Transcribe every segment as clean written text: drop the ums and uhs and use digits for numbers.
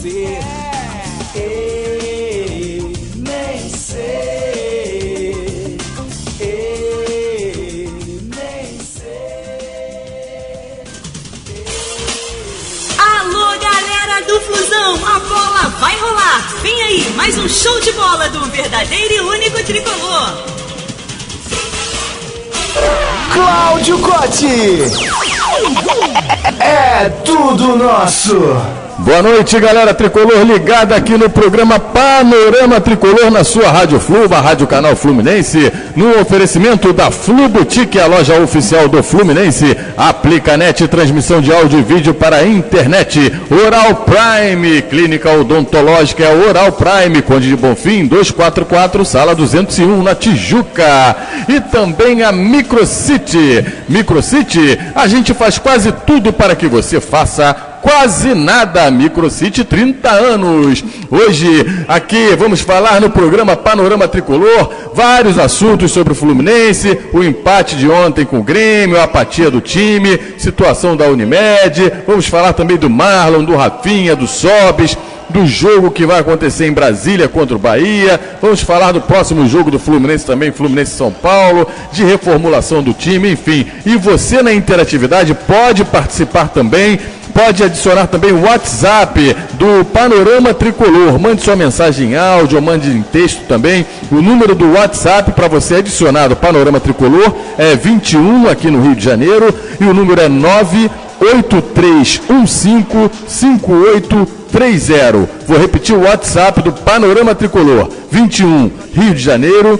você. Nem sei. Nem sei. Alô, galera do Flusão, a bola vai rolar. Vem aí, mais um show de bola do verdadeiro e único tricolor. Cláudio Cotti. É tudo nosso. Boa noite, galera tricolor ligada aqui no programa Panorama Tricolor na sua Rádio Flu, a Rádio Canal Fluminense, no oferecimento da Flu Boutique, a loja oficial do Fluminense, Aplicanet, transmissão de áudio e vídeo para a internet, Oral Prime, clínica odontológica é Oral Prime, Conde de Bonfim, 244, sala 201, na Tijuca, e também a Microcity. Microcity, a gente faz quase tudo para que você faça quase nada. Microcity, 30 anos. Hoje, aqui, vamos falar no programa Panorama Tricolor, vários assuntos sobre o Fluminense, o empate de ontem com o Grêmio, a apatia do time, situação da Unimed, vamos falar também do Marlon, do Rafinha, do Sobis, do jogo que vai acontecer em Brasília contra o Bahia, vamos falar do próximo jogo do Fluminense também, Fluminense-São Paulo, de reformulação do time, enfim. E você na interatividade pode participar também, pode adicionar também o WhatsApp do Panorama Tricolor. Mande sua mensagem em áudio, mande em texto também. O número do WhatsApp para você adicionar do Panorama Tricolor é 21 aqui no Rio de Janeiro e o número é 983155830. Vou repetir o WhatsApp do Panorama Tricolor, 21 Rio de Janeiro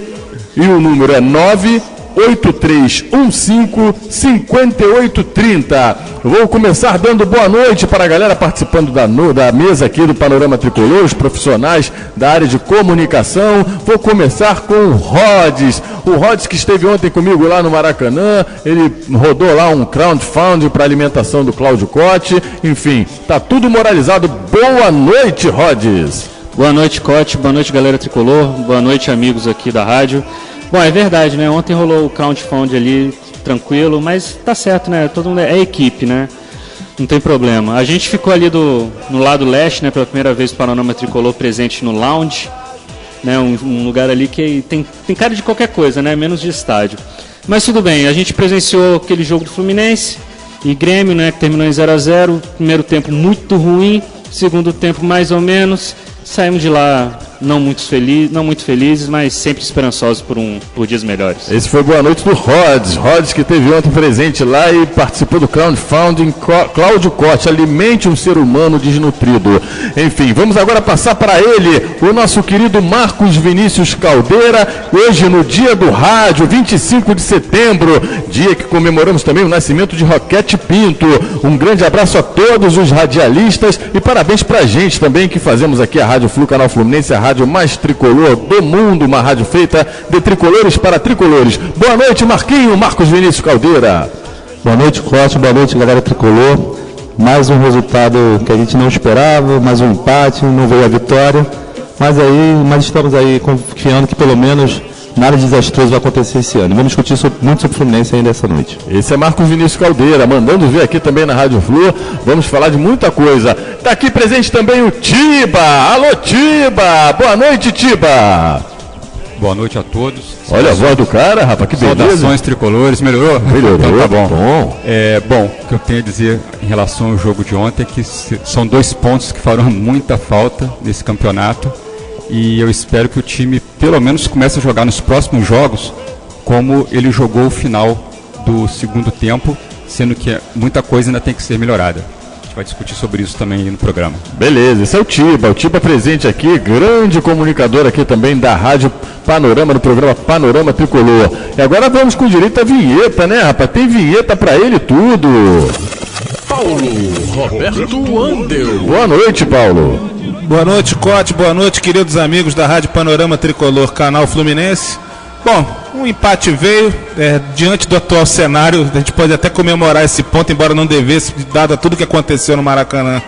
e o número é 983155830. Vou começar dando boa noite para a galera participando da mesa aqui do Panorama Tricolor, os profissionais da área de comunicação. Vou começar com o Rhodes. O Rhodes que esteve ontem comigo lá no Maracanã, ele rodou lá um crowdfunding para alimentação do Cláudio Cotti. Enfim, tá tudo moralizado. Boa noite, Rhodes. Boa noite, Cotti. Boa noite, galera Tricolor. Boa noite, amigos aqui da rádio. Bom, é verdade, né? Ontem rolou o crowdfunding ali, tranquilo, mas tá certo, né? Todo mundo é equipe, né? Não tem problema. A gente ficou ali no lado leste, né? Pela primeira vez o Panorama Tricolor presente no lounge, né? Um lugar ali que tem cara de qualquer coisa, né? Menos de estádio. Mas tudo bem, a gente presenciou aquele jogo do Fluminense e Grêmio, né? Que terminou em 0-0. Primeiro tempo muito ruim, segundo tempo mais ou menos. Saímos de lá não muito felizes, mas sempre esperançosos por dias melhores. Esse foi boa noite do Rhodes. Rhodes que teve ontem presente lá e participou do crowdfunding Cláudio Cotti, alimente um ser humano desnutrido. Enfim, vamos agora passar para ele, o nosso querido Marcos Vinícius Caldeira, hoje no dia do rádio, 25 de setembro, dia que comemoramos também o nascimento de Roquete Pinto. Um grande abraço a todos os radialistas e parabéns pra gente também que fazemos aqui a Rádio Flu Canal Fluminense, a rádio mais tricolor do mundo, uma rádio feita de tricolores para tricolores. Boa noite, Marquinho, Marcos Vinícius Caldeira. Boa noite, Costa, boa noite, galera tricolor. Mais um resultado que a gente não esperava, mais um empate, não veio a vitória, mas estamos aí confiando que pelo menos nada desastroso vai acontecer esse ano. Vamos discutir muito sobre o Fluminense ainda essa noite. Esse é Marcos Vinícius Caldeira, mandando ver aqui também na Rádio Flu. Vamos falar de muita coisa. Está aqui presente também o Tiba. Alô, Tiba. Boa noite, Tiba. Boa noite a todos. Olha a voz do cara, rapaz, que beleza. Saudações tricolores. Melhorou? Melhorou, então, tá bom. Bom, o que eu tenho a dizer em relação ao jogo de ontem é que são 2 pontos que farão muita falta nesse campeonato. E eu espero que o time pelo menos comece a jogar nos próximos jogos como ele jogou o final do segundo tempo, sendo que muita coisa ainda tem que ser melhorada. A gente vai discutir sobre isso também no programa. Beleza, esse é o Tiba presente aqui, grande comunicador aqui também da Rádio Panorama, no programa Panorama Tricolor. E agora vamos com direito à vinheta, né, rapaz? Tem vinheta pra ele tudo. Paulo Roberto Andel. Boa noite, Paulo. Boa noite, Cote. Boa noite, queridos amigos da Rádio Panorama Tricolor, Canal Fluminense. Bom, um empate veio, diante do atual cenário, a gente pode até comemorar esse ponto, embora não devesse, dado tudo que aconteceu no Maracanã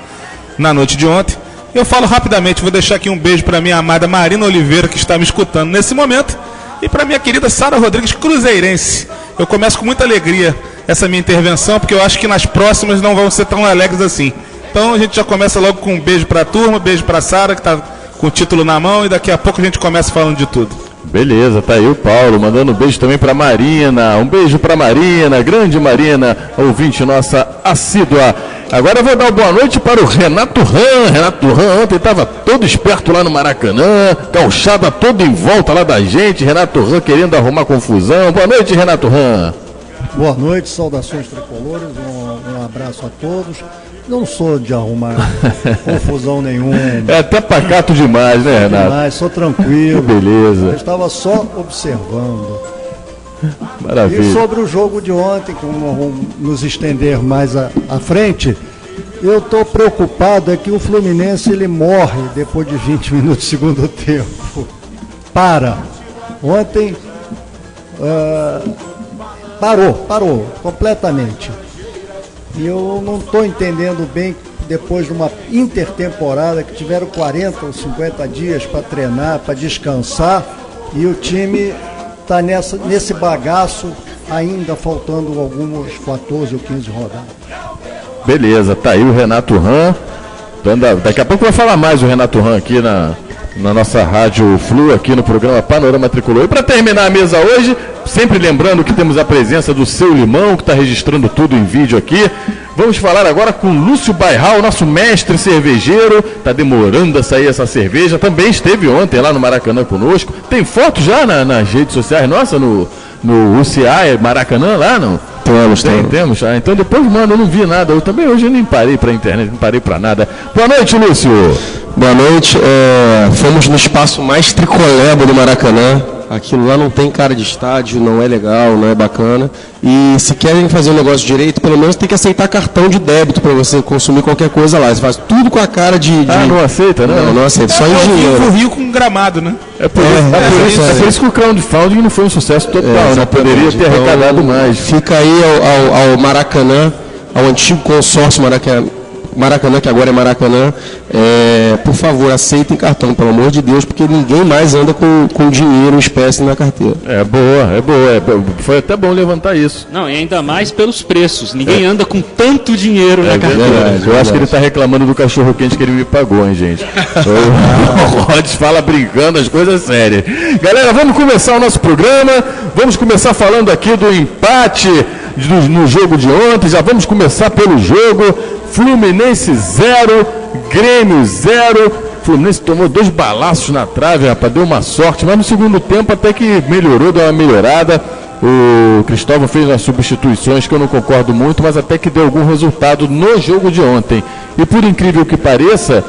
na noite de ontem. Eu falo rapidamente, vou deixar aqui um beijo para minha amada Marina Oliveira, que está me escutando nesse momento, e para minha querida Sara Rodrigues, cruzeirense. Eu começo com muita alegria essa minha intervenção, porque eu acho que nas próximas não vão ser tão alegres assim. Então a gente já começa logo com um beijo pra turma, beijo pra Sara, que tá com o título na mão, e daqui a pouco a gente começa falando de tudo. Beleza, tá aí o Paulo, mandando um beijo também pra Marina. Um beijo pra Marina, grande Marina, ouvinte nossa assídua. Agora eu vou dar uma boa noite para o Renato Ram. Renato Ram ontem estava todo esperto lá no Maracanã, gauchada todo em volta lá da gente. Renato Ram querendo arrumar confusão. Boa noite, Renato Ram. Boa noite, saudações tricolores, um abraço a todos. Não sou de arrumar confusão nenhuma. É até pacato demais, né, Renato? Demais, sou tranquilo. Beleza. Eu estava só observando. Maravilha. E sobre o jogo de ontem, como vamos nos estender mais à frente, eu estou preocupado é que o Fluminense ele morre depois de 20 minutos do segundo tempo. Ontem parou completamente. E eu não estou entendendo bem, depois de uma intertemporada que tiveram 40 ou 50 dias para treinar, para descansar, e o time está nesse bagaço, ainda faltando alguns 14 ou 15 rodadas. Beleza, tá aí o Renato Ram. Daqui a pouco vai falar mais o Renato Ram aqui na nossa Rádio Flu, aqui no programa Panorama Tricolor. E para terminar a mesa hoje, sempre lembrando que temos a presença do Seu Limão, que está registrando tudo em vídeo aqui. Vamos falar agora com Lúcio Bairral, nosso mestre cervejeiro. Está demorando a sair essa cerveja. Também esteve ontem lá no Maracanã conosco. Tem foto já nas redes sociais, nossa, no UCI Maracanã lá, não? Temos. Ah, então depois manda, eu não vi nada. Eu também hoje nem parei para internet, não parei para nada. Boa noite, Lúcio. Boa noite. Fomos no espaço mais tricolebo do Maracanã. Aquilo lá não tem cara de estádio, não é legal, não é bacana. E se querem fazer o negócio direito, pelo menos tem que aceitar cartão de débito para você consumir qualquer coisa lá. Você faz tudo com a cara de... não aceita, né? Não aceita, só em dinheiro. O Rio com gramado, né? É por isso que o crowdfunding não foi um sucesso total, né? Poderia ter arrecadado mais. Fica aí ao Maracanã, ao antigo consórcio Maracanã, que agora é Maracanã, por favor, aceitem cartão, pelo amor de Deus, porque ninguém mais anda com dinheiro em espécie na carteira. É boa. Foi até bom levantar isso. Não, e ainda mais pelos preços. Ninguém anda com tanto dinheiro na carteira. Verdade. Eu acho que ele está reclamando do cachorro quente que ele me pagou, hein, gente. O Rods fala brincando, as coisas sérias. Galera, vamos começar o nosso programa. Vamos começar falando aqui do empate no jogo de ontem. Já vamos começar pelo jogo. Fluminense 0, Grêmio 0. Fluminense tomou 2 balaços na trave, rapaz, deu uma sorte, mas no segundo tempo até que melhorou, deu uma melhorada. O Cristóvão fez umas substituições que eu não concordo muito, mas até que deu algum resultado no jogo de ontem. E por incrível que pareça,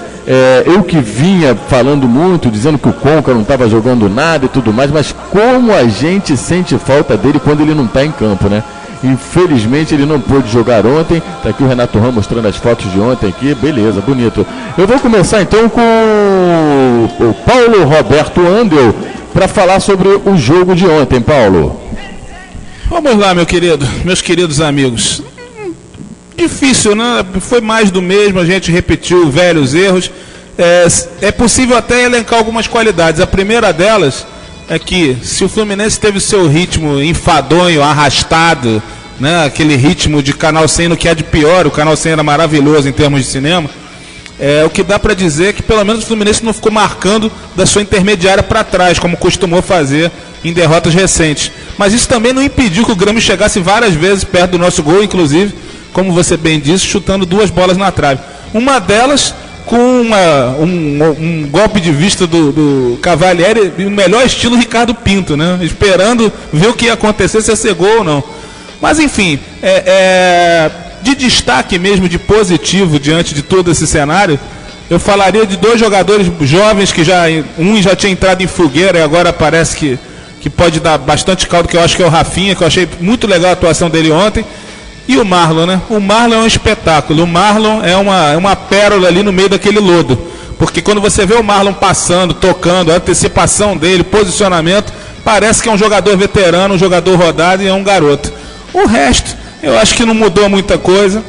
eu que vinha falando muito, dizendo que o Conca não estava jogando nada e tudo mais, mas como a gente sente falta dele quando ele não está em campo, né? Infelizmente ele não pôde jogar ontem. Tá aqui o Renato Ram mostrando as fotos de ontem aqui. Beleza, bonito. Eu vou começar então com o Paulo Roberto Andel para falar sobre o jogo de ontem, Paulo. Vamos lá, meus queridos amigos. Difícil, né? Foi mais do mesmo, a gente repetiu velhos erros. É possível até elencar algumas qualidades. A primeira delas é que se o Fluminense teve o seu ritmo enfadonho, arrastado, né, aquele ritmo de Canal 100 no que é de pior, o Canal 100 era maravilhoso em termos de cinema, o que dá para dizer é que pelo menos o Fluminense não ficou marcando da sua intermediária para trás, como costumou fazer em derrotas recentes. Mas isso também não impediu que o Grêmio chegasse várias vezes perto do nosso gol, inclusive, como você bem disse, chutando 2 bolas na trave. Uma delas com um golpe de vista do Cavalieri, no melhor estilo Ricardo Pinto, né? Esperando ver o que ia acontecer, se ia ser gol ou não. Mas enfim, de destaque mesmo, de positivo diante de todo esse cenário, eu falaria de 2 jogadores jovens que um já tinha entrado em fogueira e agora parece que pode dar bastante caldo, que eu acho que é o Rafinha, que eu achei muito legal a atuação dele ontem. E o Marlon, né? O Marlon é um espetáculo. O Marlon é uma pérola ali no meio daquele lodo. Porque quando você vê o Marlon passando, tocando, a antecipação dele, posicionamento, parece que é um jogador veterano, um jogador rodado e é um garoto. O resto, eu acho que não mudou muita coisa.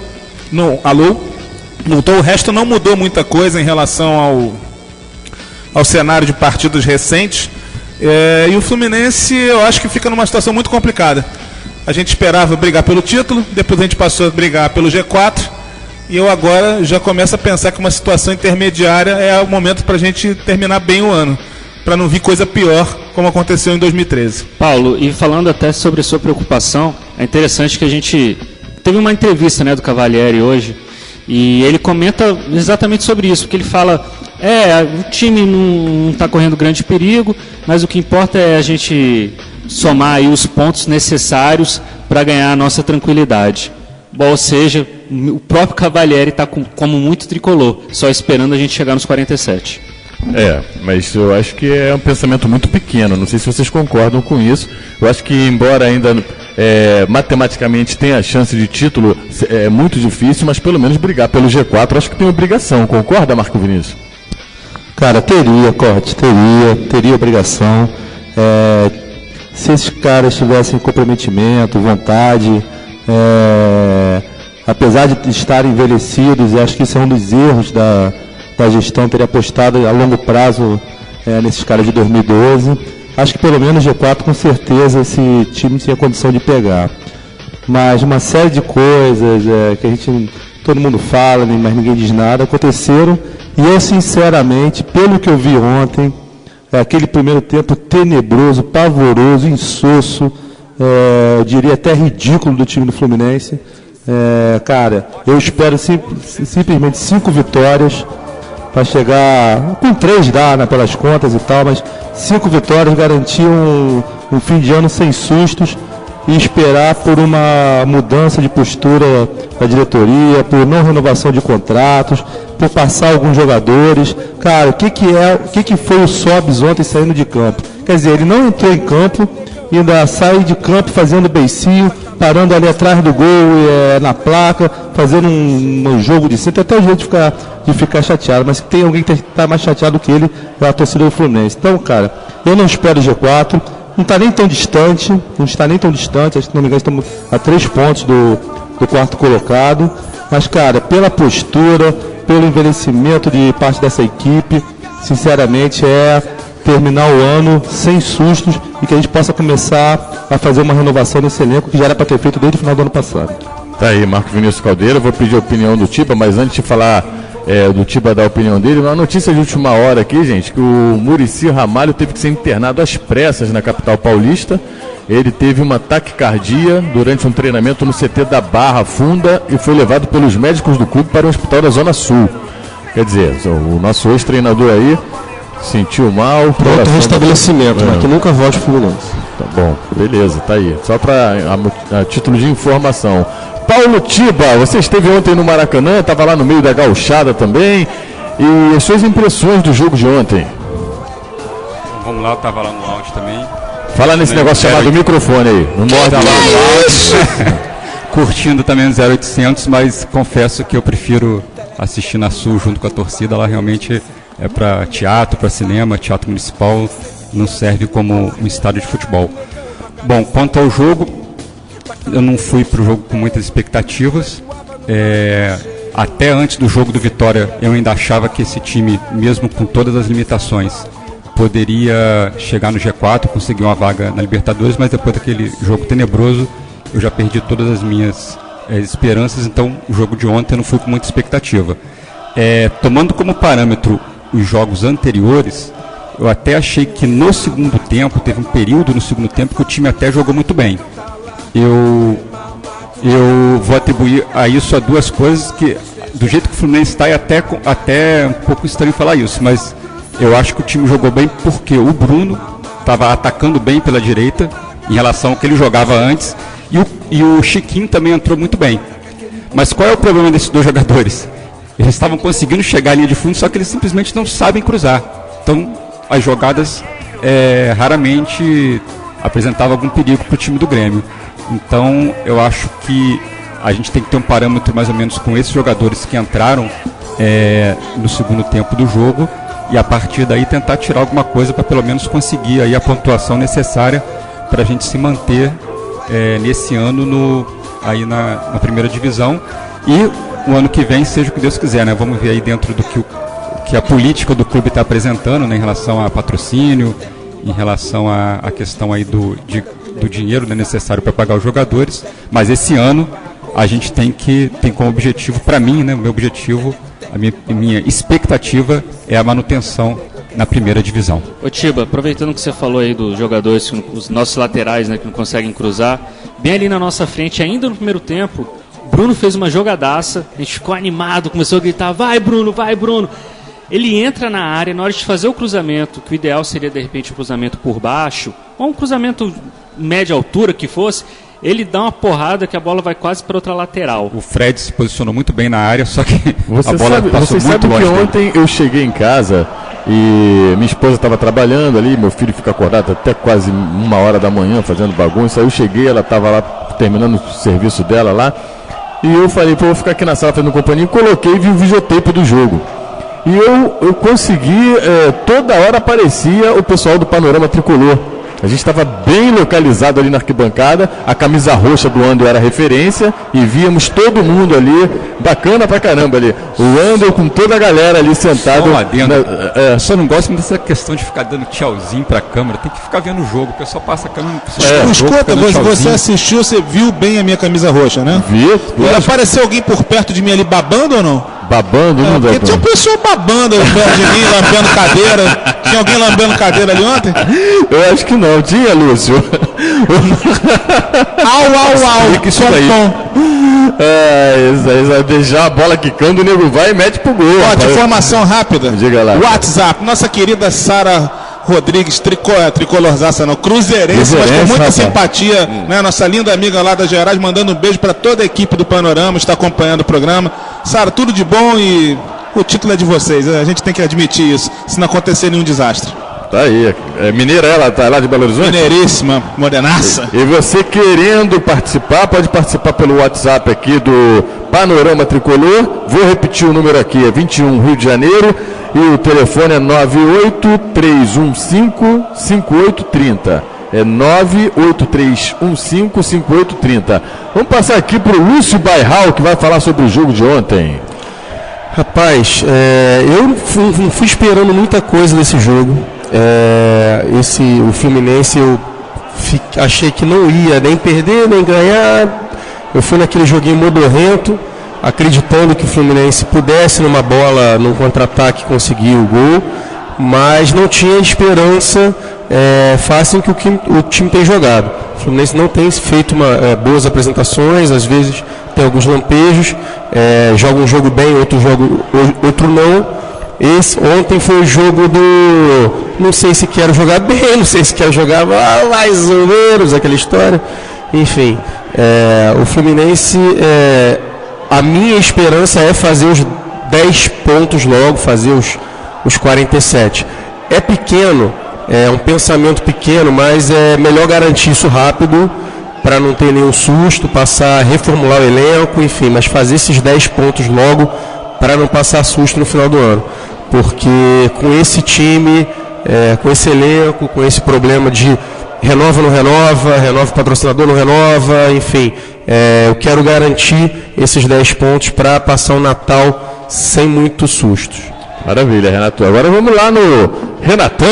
O resto não mudou muita coisa em relação ao cenário de partidos recentes. E o Fluminense, eu acho que fica numa situação muito complicada. A gente esperava brigar pelo título, depois a gente passou a brigar pelo G4 E eu agora já começo a pensar que uma situação intermediária é o momento para a gente terminar bem o ano, para não vir coisa pior, como aconteceu em 2013. Paulo, e falando até sobre a sua preocupação, é interessante que a gente teve uma entrevista, né, do Cavalieri hoje, e ele comenta exatamente sobre isso, porque ele fala, o time não está correndo grande perigo, mas o que importa é a gente somar aí os pontos necessários para ganhar a nossa tranquilidade. Bom, ou seja, o próprio Cavalieri está como muito tricolor, só esperando a gente chegar nos 47. Mas eu acho que é um pensamento muito pequeno, não sei se vocês concordam com isso. Eu acho que, embora ainda matematicamente tenha a chance de título, é muito difícil, mas pelo menos brigar pelo G4, acho que tem obrigação. Concorda, Marco Vinícius? Cara, teria obrigação. Se esses caras tivessem comprometimento, vontade, apesar de estarem envelhecidos, e acho que isso é um dos erros da gestão, ter apostado a longo prazo nesses caras de 2012. Acho que pelo menos G4 com certeza esse time tinha condição de pegar. Mas uma série de coisas que todo mundo fala, mas ninguém diz nada, aconteceram. E eu, sinceramente, pelo que eu vi ontem, aquele primeiro tempo tenebroso, pavoroso, insosso, eu diria até ridículo do time do Fluminense. Cara, eu espero simplesmente 5 vitórias para chegar com 3 pelas contas e tal, mas 5 vitórias garantiam um fim de ano sem sustos e esperar por uma mudança de postura da diretoria, por não renovação de contratos, por passar alguns jogadores. Cara, o que foi o Sobis ontem saindo de campo? Quer dizer, ele não entrou em campo, ainda sai de campo fazendo beicinho, parando ali atrás do gol, na placa, fazendo um jogo de centro, até o jeito de ficar chateado, mas tem alguém que está mais chateado que ele, é a torcida do Fluminense. Então, cara, eu não espero o G4, não está nem tão distante, acho que, se não me engano, estamos a 3 pontos do quarto colocado, mas, cara, pela postura, pelo envelhecimento de parte dessa equipe, sinceramente, terminar o ano sem sustos e que a gente possa começar a fazer uma renovação nesse elenco que já era para ter feito desde o final do ano passado. Tá aí, Marco Vinícius Caldeira, vou pedir a opinião do Tiba, mas antes de falar do Tiba dar a opinião dele, uma notícia de última hora aqui, gente, que o Muricy Ramalho teve que ser internado às pressas na capital paulista. Ele teve uma taquicardia durante um treinamento no CT da Barra Funda e foi levado pelos médicos do clube para o hospital da Zona Sul. Quer dizer, o nosso ex-treinador aí sentiu mal. Pronto, restabelecimento, mas que nunca volte o Fluminense. Tá bom, beleza, tá aí. Só para a título de informação. Paulo Tiba, você esteve ontem no Maracanã, estava lá no meio da gauchada também. E as suas impressões do jogo de ontem? Vamos lá, eu estava lá no áudio também. Fala nesse negócio chamado microfone aí. Não morde lá no áudio. Curtindo também o 0800, mas confesso que eu prefiro assistir na Sul junto com a torcida. Lá realmente é para teatro, para cinema, teatro municipal, não serve como um estádio de futebol. Bom, quanto ao jogo, eu não fui para o jogo com muitas expectativas. Até antes do jogo do Vitória, eu ainda achava que esse time, mesmo com todas as limitações, poderia chegar no G4, conseguir uma vaga na Libertadores, mas depois daquele jogo tenebroso, eu já perdi todas as minhas esperanças, então o jogo de ontem eu não fui com muita expectativa. Tomando como parâmetro os jogos anteriores, eu até achei que no segundo tempo, teve um período no segundo tempo que o time até jogou muito bem. Eu vou atribuir a isso a 2 coisas que, do jeito que o Fluminense está, é até um pouco estranho falar isso, mas eu acho que o time jogou bem porque o Bruno estava atacando bem pela direita em relação ao que ele jogava antes e o Chiquinho também entrou muito bem. Mas qual é o problema desses 2 jogadores? Eles estavam conseguindo chegar à linha de fundo, só que eles simplesmente não sabem cruzar. Então as jogadas raramente apresentavam algum perigo para o time do Grêmio. Então eu acho que a gente tem que ter um parâmetro mais ou menos com esses jogadores que entraram no segundo tempo do jogo e a partir daí tentar tirar alguma coisa para pelo menos conseguir aí a pontuação necessária para a gente se manter nesse ano aí na primeira divisão e o ano que vem seja o que Deus quiser, né? Vamos ver aí dentro do que a política do clube está apresentando, né, em relação a patrocínio, em relação à questão aí do dinheiro, né, necessário para pagar os jogadores, mas esse ano a gente tem como objetivo, para mim, né, o meu objetivo, a minha expectativa é a manutenção na primeira divisão. Ô Tiba, aproveitando que você falou aí dos jogadores, os nossos laterais, né, que não conseguem cruzar, bem ali na nossa frente, ainda no primeiro tempo, Bruno fez uma jogadaça, a gente ficou animado, começou a gritar, vai Bruno, vai Bruno. Ele entra na área, na hora de fazer o cruzamento, que o ideal seria de repente um cruzamento por baixo, ou um cruzamento média altura que fosse, ele dá uma porrada que a bola vai quase para outra lateral. O Fred se posicionou muito bem na área, só que Você a bola passou muito longe que dele. ontem eu cheguei em casa e minha esposa estava trabalhando ali, meu filho fica acordado até quase 1h da manhã fazendo bagunça. Aí eu cheguei, ela estava lá terminando o serviço dela lá, e eu falei, pô, vou ficar aqui na sala fazendo companhia, e coloquei e vi o videotape do jogo. E eu consegui, toda hora aparecia o pessoal do Panorama Tricolor. A gente estava bem localizado ali na arquibancada, a camisa roxa do Andel era referência e víamos todo mundo ali, bacana pra caramba ali. O Andel com toda a galera ali sentado. Só não gosto muito dessa questão de ficar dando tchauzinho pra câmera, tem que ficar vendo o jogo, o pessoal passa a câmera. Escuta, você assistiu, você viu bem a minha camisa roxa, né? Vi. E apareceu alguém por perto de mim ali babando ou não? Babando, não dá. Porque tinha uma pessoa babando perto de mim, lambendo cadeira. Tinha alguém lambendo cadeira ali ontem? Eu acho que não, tinha, Lúcio. Au, que isso daí. Isso aí vai beijar a bola quicando, o nego vai e mete pro gol. Ó, de informação rápida. Diga lá. WhatsApp, nossa querida Sara Rodrigues, tricolorzaça não, cruzeirense, mas com muita rapaz. simpatia, né? Nossa linda amiga lá da Gerais, mandando um beijo para toda a equipe do Panorama, está acompanhando o programa. Sara, tudo de bom e o título é de vocês, a gente tem que admitir isso, se não acontecer nenhum desastre. Tá aí, mineira ela, tá lá de Belo Horizonte? Mineiríssima, morenaça. E você querendo participar, pode participar pelo WhatsApp aqui do Panorama Tricolor. Vou repetir o número aqui, é 21 Rio de Janeiro e o telefone é 983155830. É 983155830. Vamos passar aqui para o Lúcio Bairral, que vai falar sobre o jogo de ontem. Rapaz, eu não fui esperando muita coisa desse jogo. O Fluminense, eu achei que não ia nem perder, nem ganhar. Eu fui naquele joguinho modorrento, acreditando que o Fluminense pudesse, numa bola, num contra-ataque, conseguir o gol, mas não tinha esperança fácil que o time tem jogado. O Fluminense não tem feito boas apresentações, às vezes tem alguns lampejos, joga um jogo bem, outro não. Ontem foi o jogo do não sei se quero jogar bem, não sei se quero jogar mais ou menos, aquela história. Enfim, o Fluminense, a minha esperança é fazer os 10 pontos logo, fazer os 47. É pequeno, é um pensamento pequeno, mas é melhor garantir isso rápido para não ter nenhum susto, reformular o elenco, enfim, mas fazer esses 10 pontos logo para não passar susto no final do ano. Porque com esse time, com esse elenco, com esse problema de renova, não renova o patrocinador, não renova, enfim, eu quero garantir esses 10 pontos para passar o Natal sem muitos sustos. Maravilha, Renato. Agora vamos lá no Renato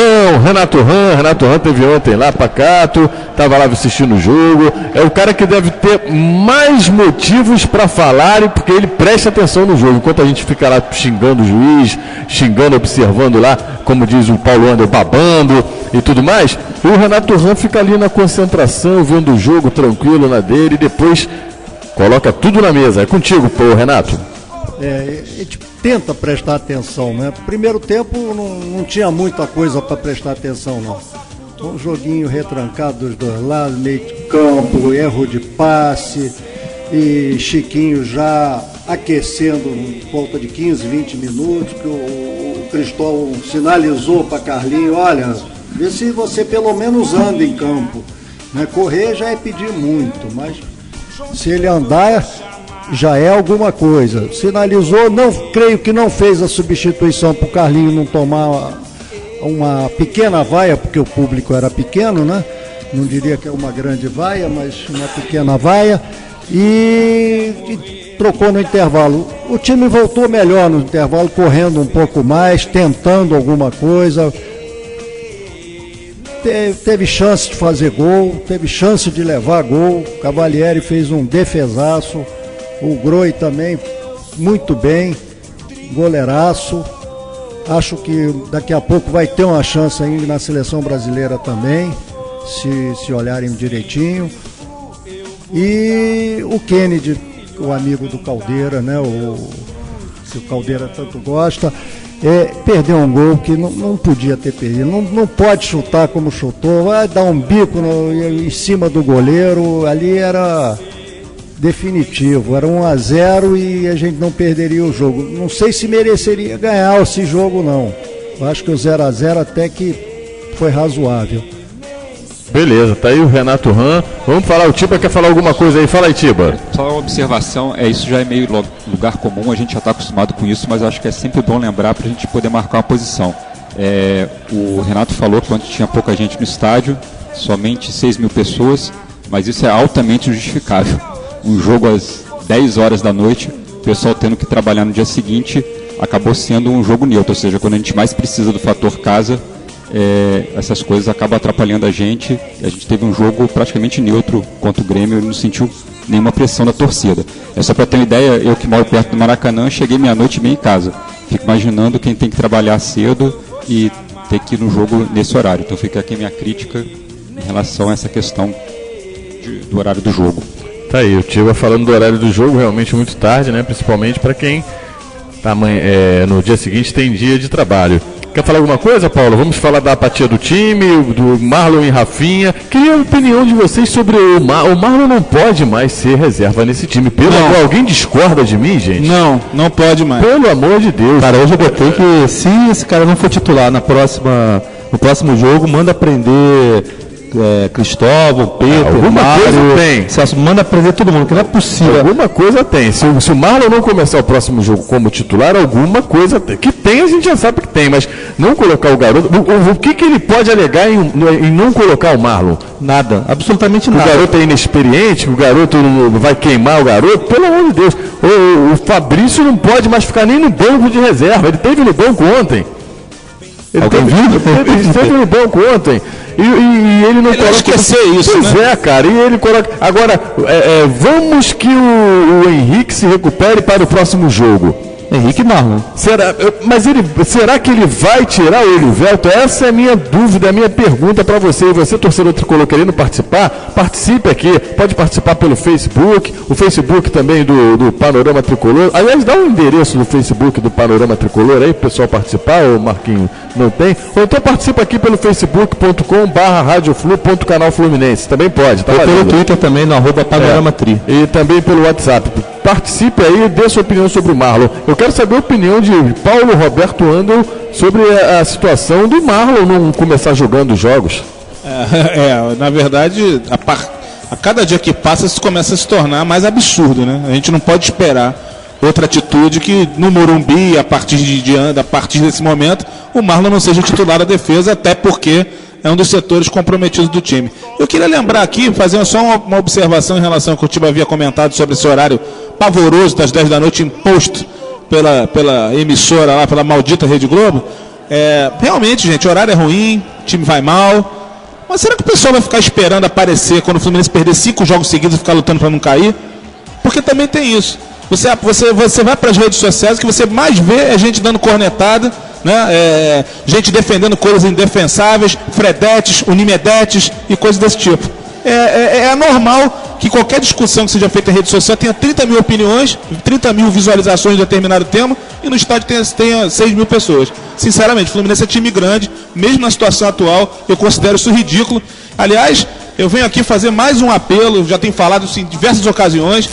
Ram teve ontem lá, pacato, estava lá assistindo o jogo. É o cara que deve ter mais motivos para falar, porque ele presta atenção no jogo. Enquanto a gente fica lá xingando o juiz, observando lá, como diz o Paulo Andel, babando e tudo mais, o Renato Ram fica ali na concentração, vendo o jogo tranquilo na dele, e depois coloca tudo na mesa. É contigo, pô, Renato. A gente tenta prestar atenção, né? Primeiro tempo não tinha muita coisa para prestar atenção, não. Um joguinho retrancado dos dois lados, meio de campo, erro de passe, e Chiquinho já aquecendo em volta de 15, 20 minutos, que o Cristóvão sinalizou para Carlinho, olha, vê se você pelo menos anda em campo. Né? Correr já é pedir muito, mas se ele andar já é alguma coisa. Sinalizou, creio que não fez a substituição para o Carlinho não tomar uma pequena vaia, porque o público era pequeno, né? Não diria que é uma grande vaia, mas uma pequena vaia. E trocou no intervalo. O time voltou melhor no intervalo, correndo um pouco mais, tentando alguma coisa. Teve chance de fazer gol, teve chance de levar gol. Cavalieri fez um defesaço. O Groi também, muito bem, goleiraço. Acho que daqui a pouco vai ter uma chance ainda na seleção brasileira também, se olharem direitinho. E o Kennedy, o amigo do Caldeira, né? Que o Caldeira tanto gosta, perdeu um gol que não podia ter perdido. Não pode chutar como chutou, vai dar um bico em cima do goleiro. Ali era definitivo, era 1-0 e a gente não perderia o jogo. Não sei se mereceria ganhar esse jogo, não. Eu acho que o 0-0 até que foi razoável. Beleza, tá aí o Renato Ram. Vamos falar, o Tiba quer falar alguma coisa aí? Fala aí, Tiba. Só uma observação, isso já é meio lugar comum, a gente já está acostumado com isso, mas acho que é sempre bom lembrar para a gente poder marcar uma posição. O Renato falou que ontem tinha pouca gente no estádio, somente 6 mil pessoas, mas isso é altamente justificável. Um jogo às 10 horas da noite, o pessoal tendo que trabalhar no dia seguinte, acabou sendo um jogo neutro, ou seja, quando a gente mais precisa do fator casa, essas coisas acabam atrapalhando a gente. A gente teve um jogo praticamente neutro contra o Grêmio e não sentiu nenhuma pressão da torcida. Só para ter uma ideia, eu que moro perto do Maracanã, cheguei meia-noite e meia em casa. Fico imaginando quem tem que trabalhar cedo e ter que ir no jogo nesse horário. Então fica aqui a minha crítica em relação a essa questão do horário do jogo. Tá aí, o Tiba falando do horário do jogo, realmente muito tarde, né? Principalmente para quem no dia seguinte tem dia de trabalho. Quer falar alguma coisa, Paulo? Vamos falar da apatia do time, do Marlon e Rafinha. Queria a opinião de vocês sobre o Marlon. O Marlon não pode mais ser reserva nesse time. Alguém discorda de mim, gente? Não pode mais. Pelo amor de Deus. Cara, hoje eu botei que se esse cara não for titular no próximo jogo, manda prender Cristóvão, Pedro, Mário, Celso, manda prender todo mundo, que não é possível. Alguma coisa tem. Se o Marlon não começar o próximo jogo como titular, alguma coisa tem. Que tem, a gente já sabe que tem, mas não colocar o garoto. O que ele pode alegar em não colocar o Marlon? Nada, absolutamente nada. O garoto é inexperiente, o garoto vai queimar o garoto, pelo amor de Deus. O Fabrício não pode mais ficar nem no banco de reserva. Ele esteve no banco ontem. Ele esteve no banco ontem. E ele não coloca. Esquecer isso, pois né? Cara, e ele coloca. Agora, vamos que o Henrique se recupere para o próximo jogo. Henrique Marlon. Será que ele vai tirar o Elivelto? Essa é a minha dúvida, a minha pergunta para você. E você, torcedor tricolor, querendo participar, participe aqui. Pode participar pelo Facebook, o Facebook também do Panorama Tricolor. Aliás, dá um endereço do Facebook do Panorama Tricolor aí, pro pessoal participar, ô Marquinho, não tem? Ou então participa aqui pelo facebook.com/radioflu.canal Fluminense. Também pode, tá? Ou pelo Twitter também, no @PanoramaTri. E também pelo WhatsApp. Participe aí e dê sua opinião sobre o Marlon. Eu quero saber a opinião de Paulo Roberto Andel sobre a situação do Marlon não começar jogando os jogos. Na verdade, a cada dia que passa, isso começa a se tornar mais absurdo, né? A gente não pode esperar outra atitude que no Morumbi, a partir desse momento, o Marlon não seja titular da defesa, até porque é um dos setores comprometidos do time. Eu queria lembrar aqui, fazer só uma observação em relação ao que o Tiba havia comentado sobre esse horário pavoroso das 10 da noite imposto pela emissora lá, pela maldita Rede Globo. Realmente, gente, o horário é ruim, o time vai mal. Mas será que o pessoal vai ficar esperando aparecer quando o Fluminense perder 5 jogos seguidos e ficar lutando para não cair? Porque também tem isso. Você vai para as redes sociais, o que você mais vê é gente dando cornetada, né? Gente defendendo coisas indefensáveis, fredetes, unimedetes e coisas desse tipo. É normal que qualquer discussão que seja feita em rede social tenha 30 mil opiniões, 30 mil visualizações de determinado tema e no estádio tenha 6 mil pessoas. Sinceramente, o Fluminense é time grande, mesmo na situação atual, eu considero isso ridículo. Aliás, eu venho aqui fazer mais um apelo, já tenho falado isso em diversas ocasiões.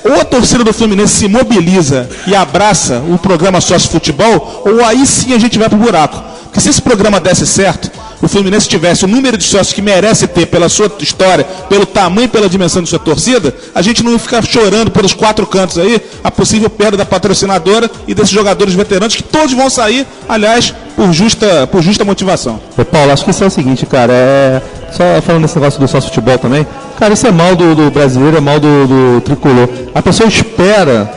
Ou a torcida do Fluminense se mobiliza e abraça o programa Sócio Futebol, ou aí sim a gente vai pro buraco. Porque se esse programa desse certo, o Fluminense tivesse o número de sócios que merece ter pela sua história, pelo tamanho e pela dimensão de sua torcida, a gente não ia ficar chorando pelos 4 cantos aí a possível perda da patrocinadora e desses jogadores veteranos, que todos vão sair, aliás, por justa motivação. Paulo, acho que isso é o seguinte, cara, só falando desse negócio do sócio futebol também, cara, isso é mal do brasileiro, é mal do tricolor. A pessoa espera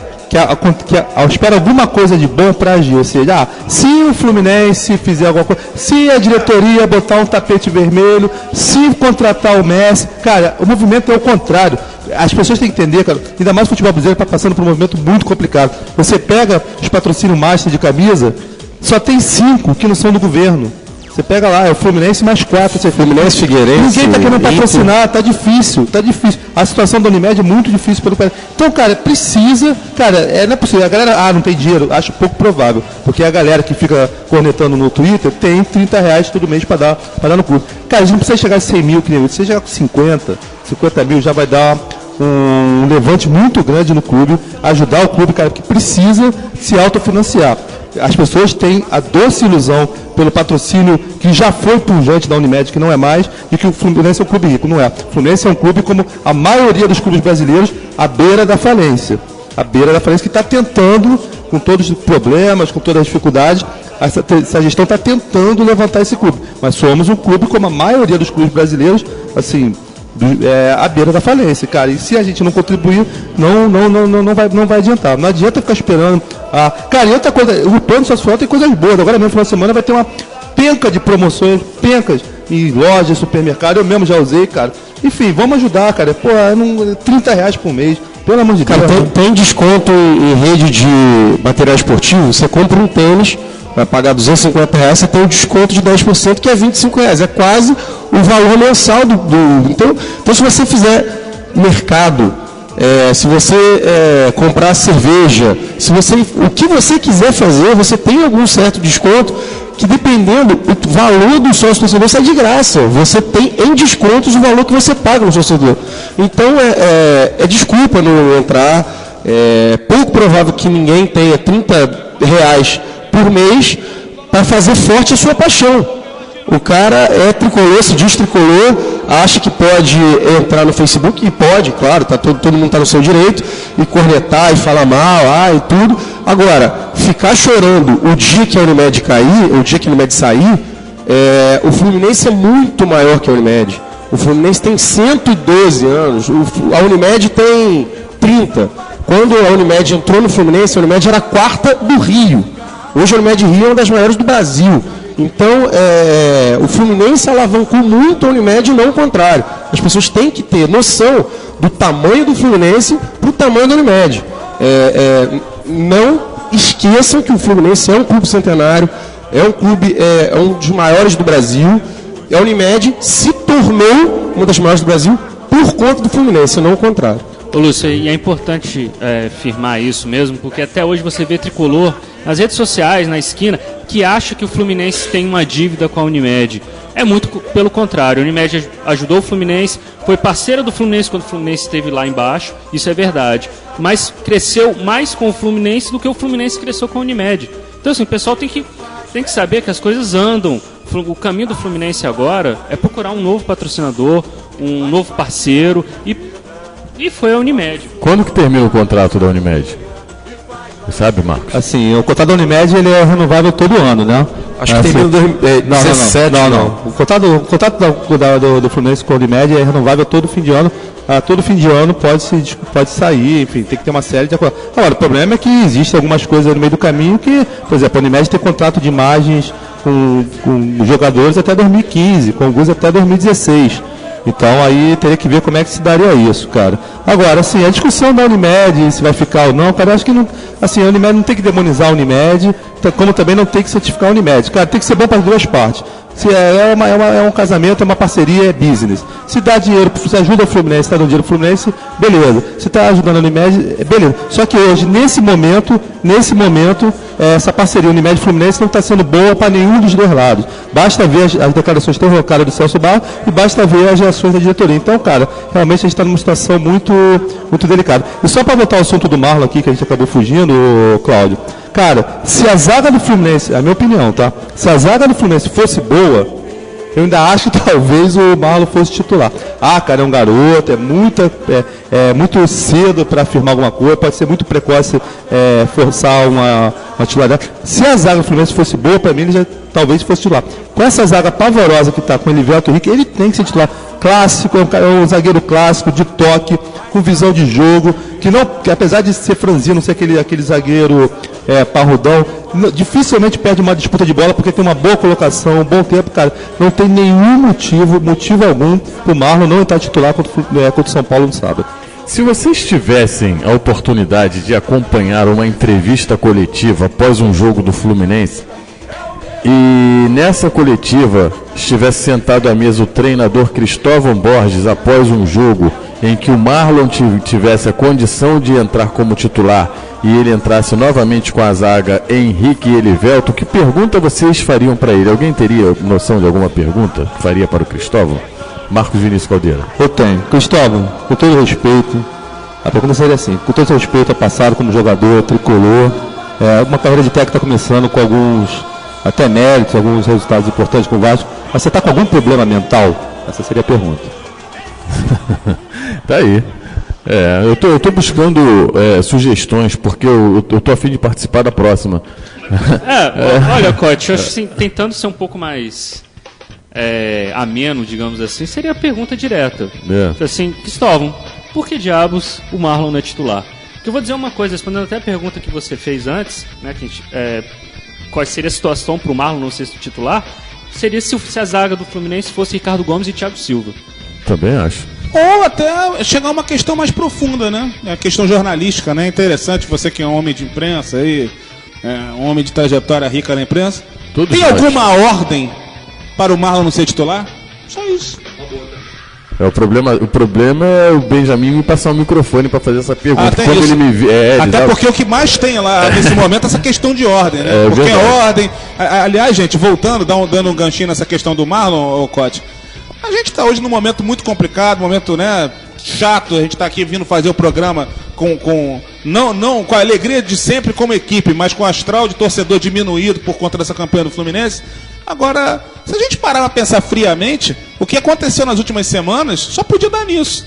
espera alguma coisa de bom para agir. Ou seja, se o Fluminense fizer alguma coisa, se a diretoria botar um tapete vermelho, se contratar o Messi, cara, o movimento é o contrário. As pessoas têm que entender, cara, ainda mais o futebol brasileiro está passando por um movimento muito complicado. Você pega os patrocínios master de camisa, só tem 5 que não são do governo. Você pega lá, é o Fluminense mais 4. Você Fluminense, Figueirense. Ninguém está querendo patrocinar, tá difícil. A situação da Unimed é muito difícil pelo país. Então, cara, precisa. Cara, não é possível. A galera, não tem dinheiro, acho pouco provável. Porque a galera que fica cornetando no Twitter tem R$30 todo mês para dar no clube. Cara, a gente não precisa chegar a 100 mil, que nem eu. Se você chegar com 50 mil, já vai dar um levante muito grande no clube, ajudar o clube, cara, que precisa se autofinanciar. As pessoas têm a doce ilusão pelo patrocínio que já foi pujante da Unimed, que não é mais, e que o Fluminense é um clube rico. Não é. O Fluminense é um clube como a maioria dos clubes brasileiros, à beira da falência. À beira da falência, que está tentando, com todos os problemas, com todas as dificuldades, essa gestão está tentando levantar esse clube. Mas somos um clube como a maioria dos clubes brasileiros, assim, à beira da falência, cara. E se a gente não contribuir, não vai adiantar. Não adianta ficar esperando. Cara, e outra coisa, o plano social tem coisas boas. Agora mesmo, no final de semana, vai ter uma penca de promoções, pencas em lojas, supermercado. Eu mesmo já usei, cara. Enfim, vamos ajudar, cara. Pô, R$30 por mês. Pelo amor de Deus. Cara, tem desconto em rede de material esportivo. Você compra um tênis, vai pagar R$250, você tem um desconto de 10%, que é R$25. É quase o valor mensal do... Então, se você fizer mercado, se você comprar cerveja, o que você quiser fazer, você tem algum certo desconto, que dependendo do valor do sócio torcedor, sai de graça. Você tem em descontos o valor que você paga no sócio torcedor. Então, desculpa não entrar. É pouco provável que ninguém tenha R$30 por mês para fazer forte a sua paixão. O cara é tricolor, se diz tricolor, acha que pode entrar no Facebook, e pode, claro, todo mundo está no seu direito, e cornetar, e falar mal, e tudo. Agora, ficar chorando o dia que a Unimed cair, o dia que a Unimed sair, o Fluminense é muito maior que a Unimed. O Fluminense tem 112 anos, a Unimed tem 30. Quando a Unimed entrou no Fluminense, a Unimed era a 4ª do Rio. Hoje a Unimed Rio é uma das maiores do Brasil. Então, o Fluminense alavancou muito a Unimed e não o contrário. As pessoas têm que ter noção do tamanho do Fluminense para o tamanho da Unimed. Não esqueçam que o Fluminense é um clube centenário, é um clube, um dos maiores do Brasil. E a Unimed se tornou uma das maiores do Brasil por conta do Fluminense, não o contrário. Ô Lúcio, e é importante firmar isso mesmo, porque até hoje você vê tricolor nas redes sociais, na esquina, que acha que o Fluminense tem uma dívida com a Unimed. É muito pelo contrário. A Unimed ajudou o Fluminense, foi parceira do Fluminense quando o Fluminense esteve lá embaixo, isso é verdade. Mas cresceu mais com o Fluminense do que o Fluminense cresceu com a Unimed. Então, assim, o pessoal tem que saber que as coisas andam. O caminho do Fluminense agora é procurar um novo patrocinador, um novo parceiro, e foi a Unimed. Quando que termina o contrato da Unimed? Você sabe, Marcos? Assim, o contrato da Unimed ele é renovável todo ano, né? Acho que termina em 2017. Não. O contrato do Fluminense com a Unimed é renovável todo fim de ano. Todo fim de ano pode sair, enfim, tem que ter uma série de acordos. Agora, o problema é que existem algumas coisas no meio do caminho que, por exemplo, a Unimed tem contrato de imagens com jogadores até 2015, com alguns até 2016. Então aí teria que ver como é que se daria isso, cara. Agora, assim, a discussão da Unimed, se vai ficar ou não, cara, eu acho que não, assim, a Unimed não tem que demonizar a Unimed, como também não tem que certificar a Unimed. Cara, tem que ser bom para as duas partes. Se é um casamento, é uma parceria, é business. Se dá dinheiro, se ajuda o Fluminense, está dando dinheiro para o Fluminense, beleza. Se está ajudando a Unimed, beleza. Só que hoje, nesse momento, essa parceria Unimed e Fluminense não está sendo boa para nenhum dos dois lados. Basta ver as declarações terrocadas do Celso Barros e basta ver as reações da diretoria. Então, cara, realmente a gente está numa situação muito, muito delicada. E só para voltar ao assunto do Marlon aqui, que a gente acabou fugindo, Cláudio. Cara, se a zaga do Fluminense, é a minha opinião, tá? Se a zaga do Fluminense fosse boa, eu ainda acho que talvez o Marlon fosse titular. Cara, é um garoto, é muito cedo para afirmar alguma coisa, pode ser muito precoce forçar uma titularidade. Se a zaga do Fluminense fosse boa, para mim ele já talvez fosse titular. Com essa zaga pavorosa que está com o Elivelto Henrique, ele tem que ser titular. Clássico, é um zagueiro clássico, de toque, com visão de jogo, que apesar de ser franzino, ser aquele zagueiro parrudão, dificilmente perde uma disputa de bola, porque tem uma boa colocação, um bom tempo, cara. Não tem nenhum motivo algum para o Marlon não entrar titular contra o São Paulo no sábado. Se vocês tivessem a oportunidade de acompanhar uma entrevista coletiva após um jogo do Fluminense, e nessa coletiva estivesse sentado à mesa o treinador Cristóvão Borges após um jogo em que o Marlon tivesse a condição de entrar como titular e ele entrasse novamente com a zaga Henrique e Elivelto, que pergunta vocês fariam para ele? Alguém teria noção de alguma pergunta que faria para o Cristóvão? Marcos Vinícius Caldeira. Eu tenho. Cristóvão, com todo respeito, a pergunta seria assim, com todo respeito ao passado como jogador, tricolor, uma carreira de técnico está começando com alguns até méritos, alguns resultados importantes com o Vasco, mas você está com algum problema mental? Essa seria a pergunta. Tá aí. Eu tô buscando sugestões, porque eu tô a fim de participar da próxima. Olha, Cote, eu acho assim, tentando ser um pouco mais ameno, digamos assim, seria a pergunta direta. Assim, Cristóvão, por que diabos o Marlon não é titular? Porque eu vou dizer uma coisa, respondendo até a pergunta que você fez antes, né, que qual seria a situação para o Marlon não ser titular, seria se a zaga do Fluminense fosse Ricardo Gomes e Thiago Silva. Também acho. Ou até chegar a uma questão mais profunda, né? A questão jornalística, né? Interessante, você que é um homem de imprensa aí, um homem de trajetória rica na imprensa. Tem alguma ordem para o Marlon não ser titular? Só isso. O problema é o Benjamin me passar o microfone para fazer essa pergunta. Quando ele me até porque o que mais tem lá nesse momento é essa questão de ordem, né? Porque verdade. Ordem. Aliás, gente, voltando, dando um ganchinho nessa questão do Marlon, Cote, a gente está hoje num momento muito complicado, momento, né, chato. A gente está aqui vindo fazer o programa não com a alegria de sempre como equipe, mas com o astral de torcedor diminuído por conta dessa campanha do Fluminense. Agora, se a gente parar para pensar friamente, o que aconteceu nas últimas semanas só podia dar nisso.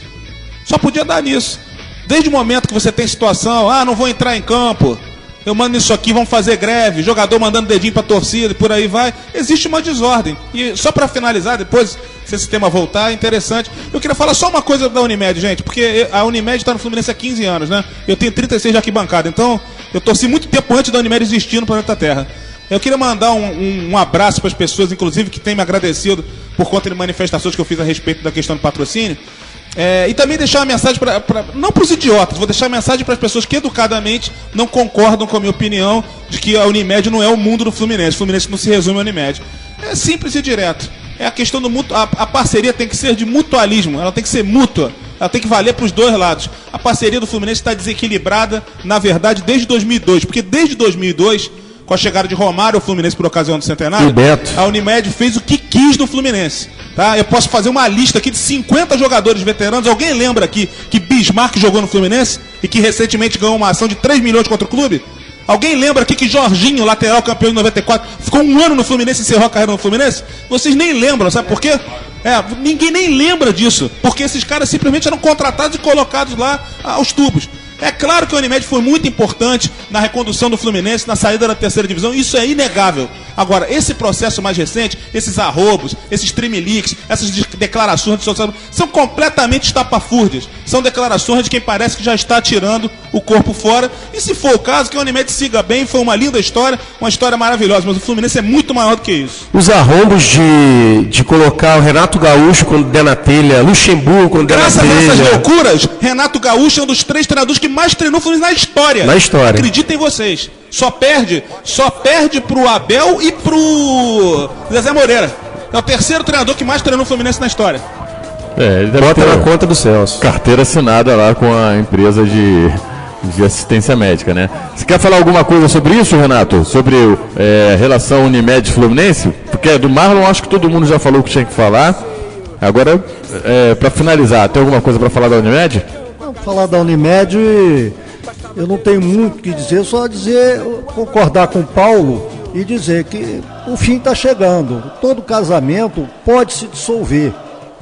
Só podia dar nisso. Desde o momento que você tem situação, não vou entrar em campo, eu mando isso aqui, vamos fazer greve, jogador mandando dedinho para a torcida e por aí vai, existe uma desordem. E só para finalizar, depois, se esse tema voltar, é interessante. Eu queria falar só uma coisa da Unimed, gente, porque a Unimed está no Fluminense há 15 anos, né? Eu tenho 36 de arquibancada, então eu torci muito tempo antes da Unimed existir no planeta Terra. Eu queria mandar um abraço para as pessoas, inclusive, que têm me agradecido por conta de manifestações que eu fiz a respeito da questão do patrocínio. E também deixar uma mensagem, não para os idiotas, vou deixar uma mensagem para as pessoas que educadamente não concordam com a minha opinião de que a Unimed não é o mundo do Fluminense. O Fluminense não se resume à Unimed. É simples e direto. É a questão do a parceria tem que ser de mutualismo, ela tem que ser mútua. Ela tem que valer para os dois lados. A parceria do Fluminense está desequilibrada, na verdade, desde 2002. Porque desde 2002... com a chegada de Romário ao Fluminense por ocasião do centenário, a Unimed fez o que quis do Fluminense. Tá? Eu posso fazer uma lista aqui de 50 jogadores veteranos. Alguém lembra aqui que Bismarck jogou no Fluminense e que recentemente ganhou uma ação de 3 milhões contra o clube? Alguém lembra aqui que Jorginho, lateral campeão em 94, ficou um ano no Fluminense e encerrou a carreira no Fluminense? Vocês nem lembram, sabe por quê? Ninguém nem lembra disso, porque esses caras simplesmente eram contratados e colocados lá aos tubos. É claro que a Unimed foi muito importante na recondução do Fluminense, na saída da terceira divisão, isso é inegável. Agora, esse processo mais recente, esses arrobos, esses tremeliques, essas declarações de social, são completamente estapafúrdias. São declarações de quem parece que já está tirando o corpo fora. E se for o caso, que a Unimed siga bem, foi uma linda história, uma história maravilhosa, mas o Fluminense é muito maior do que isso. Os arrombos de colocar o Renato Gaúcho quando der na telha, Luxemburgo quando der na telha. Graças a essas loucuras, Renato Gaúcho é um dos 3 treinadores que mais treinou o Fluminense na história. Na história. Acreditem vocês. Só perde pro Abel e pro Zezé Moreira. É o 3º treinador que mais treinou o Fluminense na história. Ele deve bota na conta do Celso. Carteira assinada lá com a empresa de assistência médica, né? Você quer falar alguma coisa sobre isso, Renato? Sobre relação Unimed-Fluminense? Porque do Marlon acho que todo mundo já falou o que tinha que falar. Agora, para finalizar, tem alguma coisa para falar da Unimed? Falar da Unimed, eu não tenho muito o que dizer, só concordar com o Paulo e dizer que o fim está chegando. Todo casamento pode se dissolver.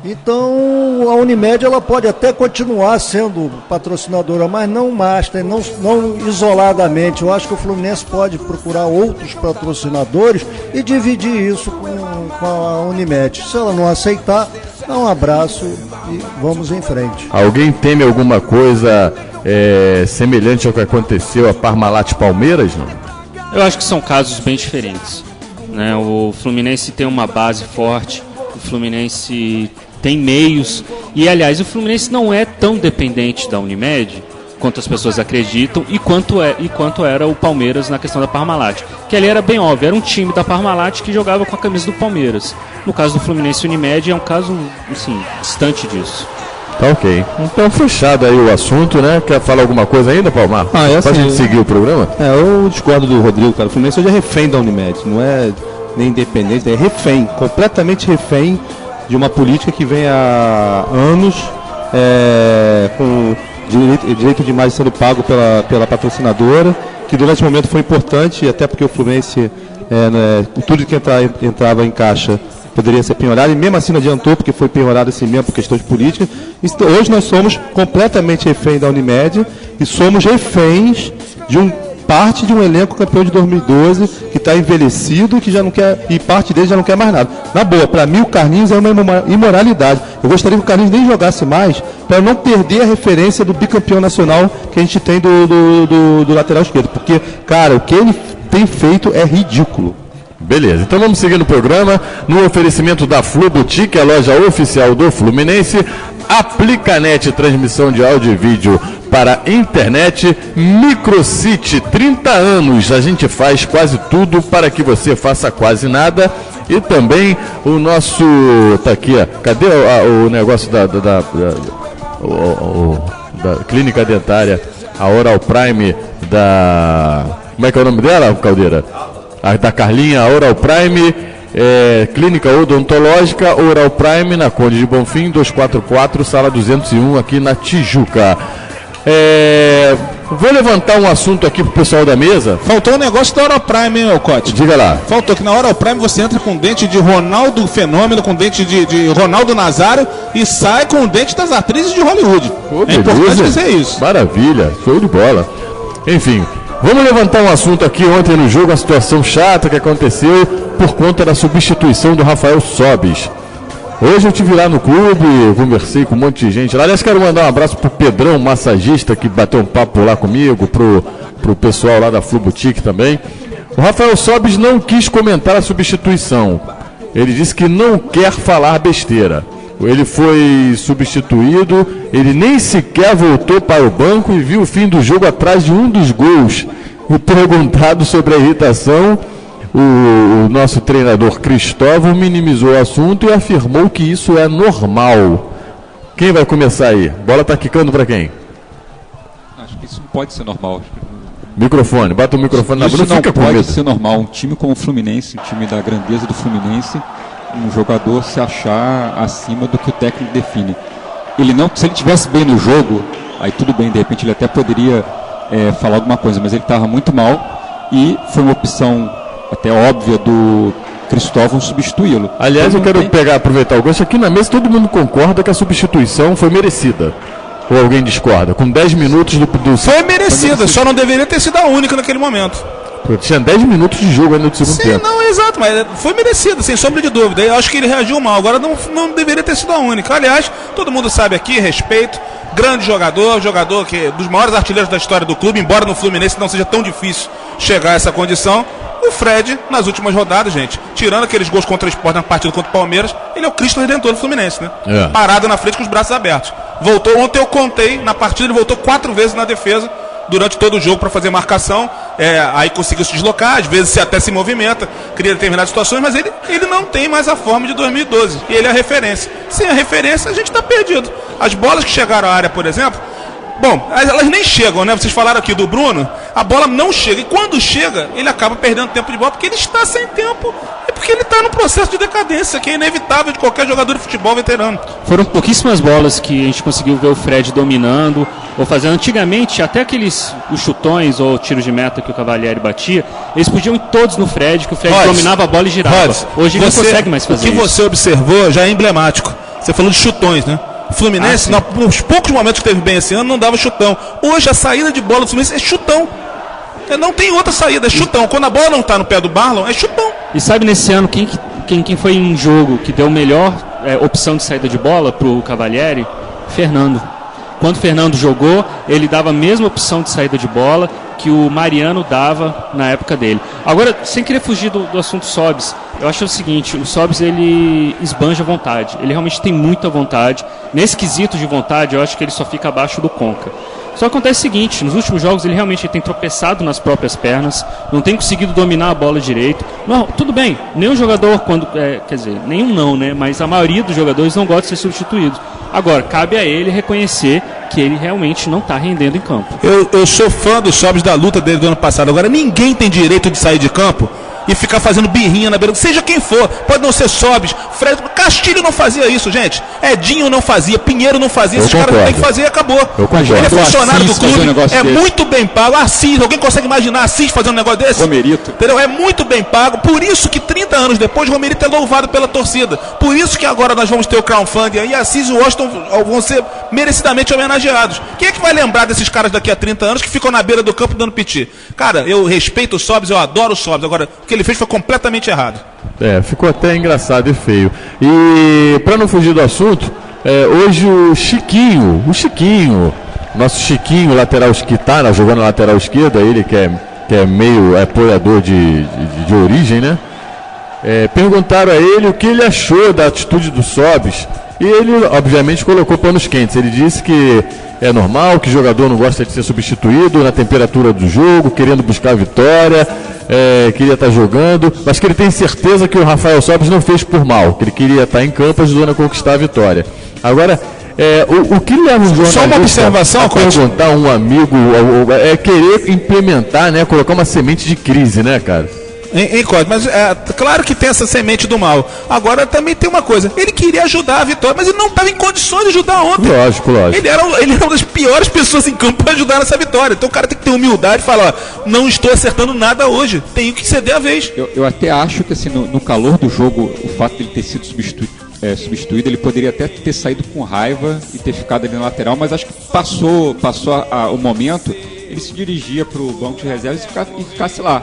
Então a Unimed ela pode até continuar sendo patrocinadora, mas não master, não isoladamente. Eu acho que o Fluminense pode procurar outros patrocinadores e dividir isso com a Unimed. Se ela não aceitar, dá um abraço e vamos em frente. Alguém teme alguma coisa semelhante ao que aconteceu a Parmalat Palmeiras, não? Eu acho que são casos bem diferentes, né? O Fluminense tem uma base forte, o Fluminense tem meios, e aliás o Fluminense não é tão dependente da Unimed quanto as pessoas acreditam e quanto era o Palmeiras na questão da Parmalat, que ali era bem óbvio, era um time da Parmalat que jogava com a camisa do Palmeiras. No caso do Fluminense e Unimed é um caso, assim, distante disso. Tá ok. Então fechado aí o assunto, né? Quer falar alguma coisa ainda, Palmar? Assim, pode seguir o programa? Eu discordo do Rodrigo, cara. O Fluminense hoje é refém da Unimed, não é nem independente, é refém, completamente refém de uma política que vem há anos com direito de imagem sendo pago pela patrocinadora, que durante o momento foi importante, até porque o Fluminense, tudo que entrava em caixa poderia ser penhorado, e mesmo assim não adiantou, porque foi penhorado assim mesmo por questões políticas. Hoje nós somos completamente reféns da Unimed e somos reféns de parte de um elenco campeão de 2012 que está envelhecido, que já não quer, e parte dele já não quer mais nada. Na boa, para mim o Carlinhos é uma imoralidade. Eu gostaria que o Carlinhos nem jogasse mais, para não perder a referência do bicampeão nacional que a gente tem do lateral esquerdo, porque, cara, o que ele tem feito é ridículo. Beleza, então vamos seguir no programa, no oferecimento da Flu Boutique, a loja oficial do Fluminense, Aplicanet, transmissão de áudio e vídeo para internet, Microcity, 30 anos, a gente faz quase tudo para que você faça quase nada, e também o nosso, tá aqui, ó, cadê o negócio da clínica dentária, a Oral Prime como é que é o nome dela, Caldeira? A da Carlinha, a Oral Prime, clínica odontológica Oral Prime, na Conde de Bonfim, 244, sala 201, aqui na Tijuca. Vou levantar um assunto aqui pro pessoal da mesa. Faltou um negócio da Oral Prime, hein, Cote? Diga lá. Faltou que na Oral Prime você entra com dente de Ronaldo Fenômeno, com dente de Ronaldo Nazário e sai com o dente das atrizes de Hollywood. É importante dizer isso. Maravilha, show de bola. Enfim, vamos levantar um assunto aqui. Ontem no jogo, uma situação chata que aconteceu por conta da substituição do Rafael Sobis. Hoje eu estive lá no clube, conversei com um monte de gente lá. Aliás, quero mandar um abraço pro Pedrão, massagista, que bateu um papo lá comigo, pro pessoal lá da Flu Boutique também. O Rafael Sobis não quis comentar a substituição. Ele disse que não quer falar besteira. Ele foi substituído, ele nem sequer voltou para o banco e viu o fim do jogo atrás de um dos gols. E perguntado sobre a irritação, o nosso treinador Cristóvão minimizou o assunto e afirmou que isso é normal. Quem vai começar aí? Bola tá quicando para quem? Acho que isso não pode ser normal. Microfone, bota o microfone na boca. Isso não pode ser normal. Um time como o Fluminense, um time da grandeza do Fluminense, um jogador se achar acima do que o técnico define. Se ele tivesse bem no jogo, aí tudo bem, de repente ele até poderia falar alguma coisa, mas ele estava muito mal e foi uma opção até óbvia do Cristóvão substituí-lo. Aliás, eu quero aproveitar o gancho. Aqui na mesa todo mundo concorda que a substituição foi merecida. Ou alguém discorda? Com 10 minutos do... Foi merecida, só não deveria ter sido a única naquele momento. Tinha 10 minutos de jogo ainda no segundo tempo. Não, exato, mas foi merecida, sem sombra de dúvida. Eu acho que ele reagiu mal, agora não deveria ter sido a única. Aliás, todo mundo sabe aqui, respeito, grande jogador que dos maiores artilheiros da história do clube, embora no Fluminense não seja tão difícil chegar a essa condição. O Fred, nas últimas rodadas, gente, tirando aqueles gols contra o Sport na partida contra o Palmeiras, ele é o Cristo Redentor do Fluminense, né? Parado na frente com os braços abertos. Voltou, ontem eu contei, na partida ele voltou 4 vezes na defesa, durante todo o jogo para fazer marcação, aí conseguiu se deslocar, às vezes até se movimenta, cria determinadas situações, mas ele não tem mais a forma de 2012, e ele é a referência. Sem a referência, a gente está perdido. As bolas que chegaram à área, por exemplo, bom, elas nem chegam, né? Vocês falaram aqui do Bruno, a bola não chega, e quando chega, ele acaba perdendo tempo de bola, porque ele está sem tempo, e porque ele está no processo de decadência, que é inevitável de qualquer jogador de futebol veterano. Foram pouquíssimas bolas que a gente conseguiu ver o Fred dominando, ou fazendo. Antigamente, até os chutões ou tiros de meta que o Cavalieri batia, eles podiam ir todos no Fred, que o Fred dominava a bola e girava. Hoje ele não consegue mais fazer isso. O que você observou já é emblemático. Você falou de chutões, né? O Fluminense, nos poucos momentos que teve bem esse ano, não dava chutão. Hoje a saída de bola do Fluminense é chutão. Não tem outra saída, é chutão. Quando a bola não tá no pé do Marlon, é chutão. E sabe nesse ano quem foi em jogo que deu melhor opção de saída de bola pro Cavalieri? Fernando. Quando o Fernando jogou, ele dava a mesma opção de saída de bola que o Mariano dava na época dele. Agora, sem querer fugir do assunto Sobis, eu acho o seguinte, o Sobis ele esbanja vontade, ele realmente tem muita vontade. Nesse quesito de vontade, eu acho que ele só fica abaixo do Conca. Só acontece o seguinte, nos últimos jogos ele realmente tem tropeçado nas próprias pernas, não tem conseguido dominar a bola direito. Não, tudo bem, nenhum jogador, quer dizer, nenhum não, né? Mas a maioria dos jogadores não gosta de ser substituído. Agora, cabe a ele reconhecer que ele realmente não está rendendo em campo. Eu sou fã dos Sobis da luta dele do ano passado. Agora, ninguém tem direito de sair de campo e ficar fazendo birrinha na beira, seja quem for, pode não ser Sobis, Fred, Castilho não fazia isso, gente, Edinho não fazia, Pinheiro não fazia, esses caras não tem que fazer e acabou. Ele é funcionário do clube, é muito bem pago. Assis, alguém consegue imaginar Assis fazendo um negócio desse? Romerito. Entendeu? É muito bem pago, por isso que 30 anos depois, Romerito é louvado pela torcida, por isso que agora nós vamos ter o crowdfunding e Assis e Washington vão ser merecidamente homenageados. Quem é que vai lembrar desses caras daqui a 30 anos que ficam na beira do campo dando piti? Cara, eu respeito o Sobis, eu adoro o Sobis, agora o que ele fez foi completamente errado. Ficou até engraçado e feio. E para não fugir do assunto, hoje o Chiquinho, nosso Chiquinho, lateral que tá jogando na lateral esquerda, ele que é meio apoiador de origem, né? Perguntaram a ele o que ele achou da atitude do Sobis. E ele, obviamente, colocou panos quentes. Ele disse que é normal, que o jogador não gosta de ser substituído na temperatura do jogo, querendo buscar a vitória, queria estar jogando, mas que ele tem certeza que o Rafael Sobis não fez por mal, que ele queria estar em campo ajudando a conquistar a vitória. Agora, o que leva um jornalista só uma observação, a perguntar a um amigo, é querer implementar, né, colocar uma semente de crise, né, cara? Mas claro que tem essa semente do mal. Agora também tem uma coisa, ele queria ajudar a vitória, mas ele não estava em condições de ajudar ontem. Lógico. Ele era uma das piores pessoas em campo para ajudar nessa vitória. Então o cara tem que ter humildade e falar, não estou acertando nada hoje, tenho que ceder a vez. Eu até acho que assim, no calor do jogo, o fato de ele ter sido substituído, ele poderia até ter saído com raiva e ter ficado ali na lateral, mas acho que passou o momento, ele se dirigia para o banco de reservas e ficasse lá.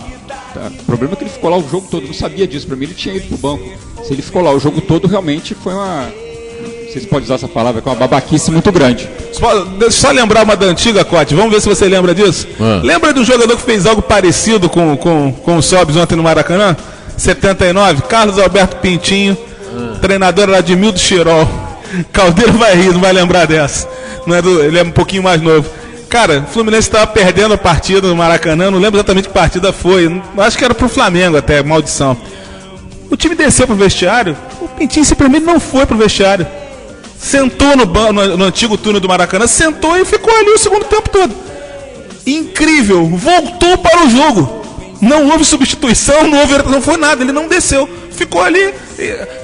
Tá. O problema é que ele ficou lá o jogo todo, não sabia disso, para mim ele tinha ido pro banco. Se ele ficou lá o jogo todo, realmente foi uma, não sei se pode usar essa palavra, que é uma babaquice muito grande. Deixa eu só lembrar uma da antiga, Cote, vamos ver se você lembra disso. Lembra do jogador que fez algo parecido com o Sobis ontem no Maracanã? 79, Carlos Alberto Pintinho, treinador era Admildo Chirol. Caldeira vai rir, não vai lembrar dessa. Ele é um pouquinho mais novo. Cara, o Fluminense estava perdendo a partida no Maracanã, não lembro exatamente que partida foi, acho que era pro Flamengo até, maldição. O time desceu pro vestiário, o Pintinho simplesmente não foi pro vestiário. Sentou no antigo túnel do Maracanã, sentou e ficou ali o segundo tempo todo. Incrível, voltou para o jogo. Não houve substituição, não foi nada, ele não desceu. Ficou ali.